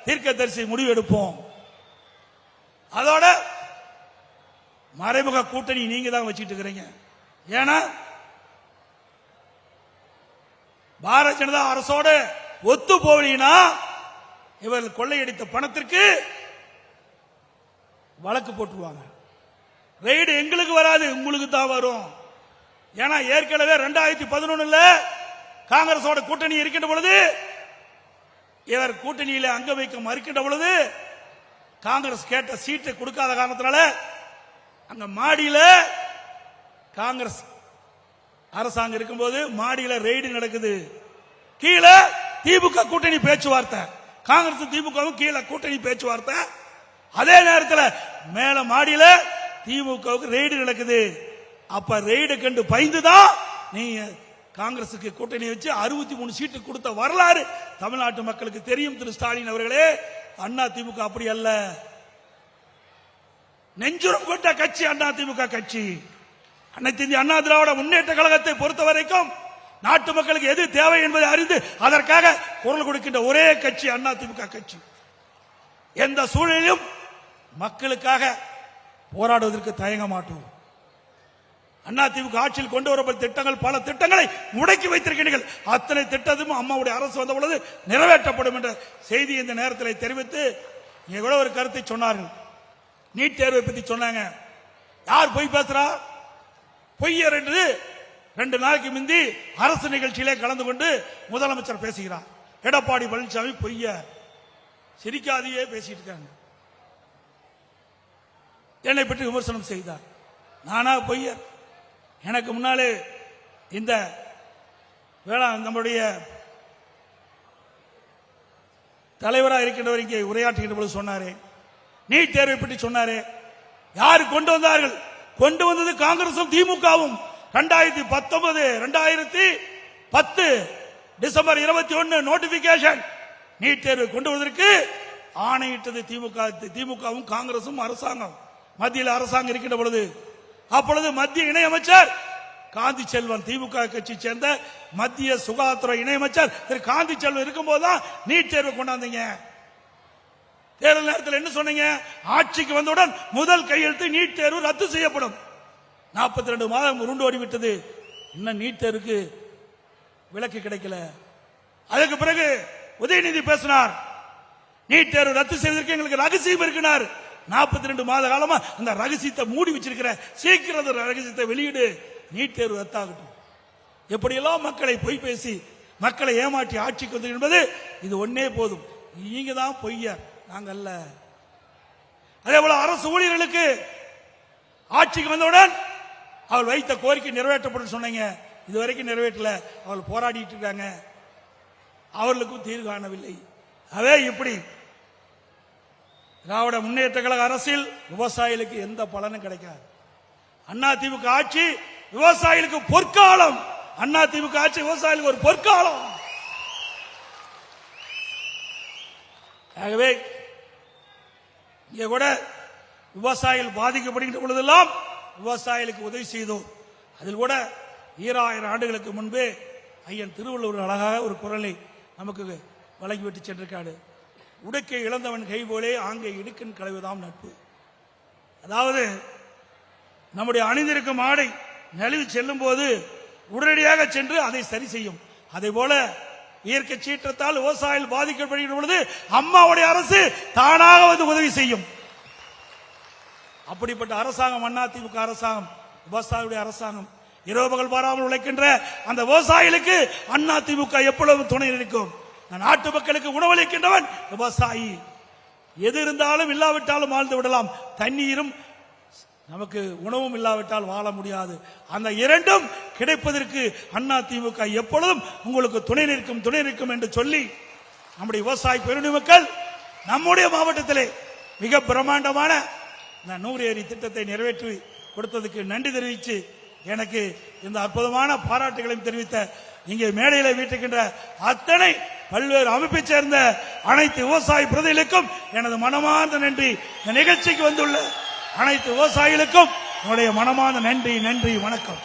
தீர்க்கதரிசி முடிவு எடுப்போம். அதோட மறைமுக கூட்டணி நீங்க தான் வச்சுட்டு இருக்கிறீங்க. ஏன்னா பாரதிய ஜனதா அரசோட ஒத்து போவீங்கன்னா இவர்கள் கொள்ளையடித்த பணத்திற்கு வழக்கு போட்டுருவாங்க. ரெய்டு எங்களுக்கு வராது, உங்களுக்கு தான் வரும். ஏன்னா ஏற்கனவே 2011 காங்கிரஸோட கூட்டணி இருக்கின்ற பொழுது இவர் கூட்டணியில அங்க வைக்க மறுக்கின்ற பொழுது காங்கிரஸ் கேட்ட சீட்டை கொடுக்காத காரணத்தினால அங்க மாடியில காங்கிரஸ் அரசாங்கம் இருக்கும்போது மாடியில ரெய்டு நடக்குது. கீழே திமுக கூட்டணி பேச்சுவார்த்தை, காங்கிரஸ் திமுகவும் கீழே கூட்டணி பேச்சுவார்த்தை. அதே நேரத்தில் மேல மாடியில திமுகவுக்கு ரெய்டு நடக்குது. அப்ப ரெய்டு கண்டு பயந்துதான் நீங்க காங்கிரசுக்கு கூட்டணி வச்சு 63 சீட்டு கொடுத்த வரலாறு தமிழ்நாட்டு மக்களுக்கு தெரியும். திரு ஸ்டாலின் அவர்களே, அண்ணா திமுக அப்படி அல்ல. நெஞ்சுரம் கொண்ட கட்சி அண்ணா திமுக கட்சி. அனைத்து இந்திய அண்ணா திராவிட முன்னேற்ற கழகத்தை பொறுத்த வரைக்கும் நாட்டு மக்களுக்கு எது தேவை என்பதை அறிந்து அதற்காக குரல் கொடுக்கின்ற ஒரே கட்சி அண்ணா திமுக கட்சி. எந்த சூழலிலும் மக்களுக்காக போராடுவதற்கு தயங்க மாட்டோம். அதிமுக ஆட்சியில் கொண்டு வரப்பட்ட திட்டங்கள், பல திட்டங்களை முடக்கி வைத்திருக்கிறீர்கள். அத்தனை திட்டமும் அம்மாவுடைய அரசு வந்த பொழுது நிறைவேற்றப்படும் என்ற செய்தி இந்த நேரத்தில் தெரிவித்து கூட ஒரு கருத்தை சொன்னார்கள். நீட் தேர்வை பற்றி சொன்னாங்க. யார் பொய் பேசுறா? பொய்யர் என்று 2 நாளைக்கு முந்தி அரசு நிகழ்ச்சியிலே கலந்து கொண்டு முதலமைச்சர் பேசுகிறார். எடப்பாடி பழனிசாமி பொய்யர், சிரிக்காதையே பேசிட்டு இருக்காங்க. என்னை பற்றி விமர்சனம் செய்தார். நானா பொய்யர்? எனக்கு முன்னாலே இந்த நம்முடைய தலைவராக இருக்கின்றவர் இங்கே உரையாற்றுகின்ற பொழுது சொன்னாரே, நீட் தேர்வை பற்றி சொன்னாரே. யாரு கொண்டு வந்தார்கள்? கொண்டு வந்தது காங்கிரசும் திமுகவும். 2010 டிசம்பர் 21 நோட்டிபிகேஷன் நீட் தேர்வை கொண்டு வருவதற்கு ஆணையிட்டது திமுகவும் காங்கிரசும் அரசாங்கம். மத்தியில் அரசாங்கம் இருக்கின்ற பொழுது அப்பொழுது மத்திய இணையமைச்சர் காந்தி செல்வன், திமுக கட்சி சேர்ந்த மத்திய சுகாதாரத்துறை இணையமைச்சர் திரு காந்தி செல்வன் இருக்கும்போதுதான் நீட் தேர்வை கொண்டாந்தீங்க. தேர்தல் நேரத்தில் என்ன சொன்னீங்க? ஆட்சிக்கு வந்தவுடன் முதல் கையெழுத்து நீட் தேர்வு ரத்து செய்யப்படும். 42 மாதம் உருண்டு ஓடிவிட்டது. இன்னும் நீட் தேர்வுக்கு விலக்கு கிடைக்கல. அதுக்கு பிறகு உதயநிதி பேசினார், நீட் தேர்வு ரத்து செய்வதற்கு எங்களுக்கு ரகசியம் இருக்கிறார். 42 மாத காலமா அந்த ரகசியத்தை மூடி வச்சிருக்கிற, சீக்கிரம் அந்த ரகசியத்தை வெளியிடு, நீட் தேர்வு ரத்தாகட்டும். எப்படியெல்லாம் மக்களை பொய் பேசி மக்களை ஏமாற்றி ஆட்சிக்கு வந்து என்பது இது ஒன்னே போதும். நீங்க தான் பொய்யர், நாங்க அல்ல. அதே போல அரசு ஊழியர்களுக்கு ஆட்சிக்கு வந்தவுடன் அவள் வைத்த கோரிக்கை நிறைவேற்றப்படும் சொன்னீங்க, இதுவரைக்கும் நிறைவேற்றல. அவள் போராடிட்டு இருக்காங்க, அவர்களுக்கும் தீர்வு காணவில்லை. அதே இப்படி திராவிட முன்னேற்ற கழக அரசில் விவசாயிகளுக்கு எந்த பலனும் கிடைக்காது. அதிமுக ஆட்சி விவசாயிகளுக்கு பொற்காலம். அதிமுக ஆட்சி விவசாயிகளுக்கு ஒரு பொற்காலம். ஆகவே இங்கே கூட விவசாயிகள் பாதிக்கப்படுகின்ற பொழுதெல்லாம் விவசாயிகளுக்கு உதவி செய்தோம். அதில் கூட 2000 ஆண்டுகளுக்கு முன்பே ஐயன் திருவள்ளுவர் அழகாக ஒரு குரலை நமக்கு வழங்கிவிட்டு சென்றிருக்காரு. உடுக்கை இழந்தவன் கை போலே ஆங்கை இடுக்கன் கலவைதாம் நட்பு. அதாவது நம்முடைய அணிந்திருக்கும் ஆடை நழுவி செல்லும் போது உடனடியாக சென்று அதை சரி செய்யும். அதே போல இயற்கை சீற்றத்தால் விவசாயிகள் பாதிக்கப்படுகிற பொழுது அம்மாவுடைய அரசு தானாக வந்து உதவி செய்யும். அப்படிப்பட்ட அரசாங்கம் அதிமுக அரசாங்கம், விவசாயிகளுடைய அரசாங்கம். இரவு பகல் பாராமல் உழைக்கின்ற அந்த விவசாயிகளுக்கு அதிமுக எப்பொழுது துணை இருக்கும். நாட்டு மக்களுக்கு உணவளிக்கின்றவன் விவசாயி. எது இருந்தாலும் இல்லாவிட்டாலும் வாழ்ந்து விடலாம், தண்ணீரும் நமக்கு உணவும் இல்லாவிட்டால் வாழ முடியாது. அந்த இரண்டும் கிடைப்பதற்கு அதிமுக எப்பொழுதும் உங்களுக்கு துணை நிற்கும் என்று சொல்லி நம்முடைய விவசாய பெருநிலை மக்கள் நம்முடைய மாவட்டத்திலே மிக பிரம்மாண்டமான இந்த 100 ஏரி திட்டத்தை நிறைவேற்றி கொடுத்ததுக்கு நன்றி தெரிவித்து எனக்கு இந்த அற்புதமான பாராட்டுகளையும் தெரிவித்த இங்கே மேடையில் வீட்டுக்கின்ற அத்தனை பல்வேறு அமைப்பை சேர்ந்த அனைத்து விவசாய பிரதிகளுக்கும் எனது மனமார்ந்த நன்றி. இந்த நிகழ்ச்சிக்கு வந்துள்ள அனைத்து விவசாயிகளுக்கும் என்னுடைய மனமார்ந்த நன்றி. வணக்கம்.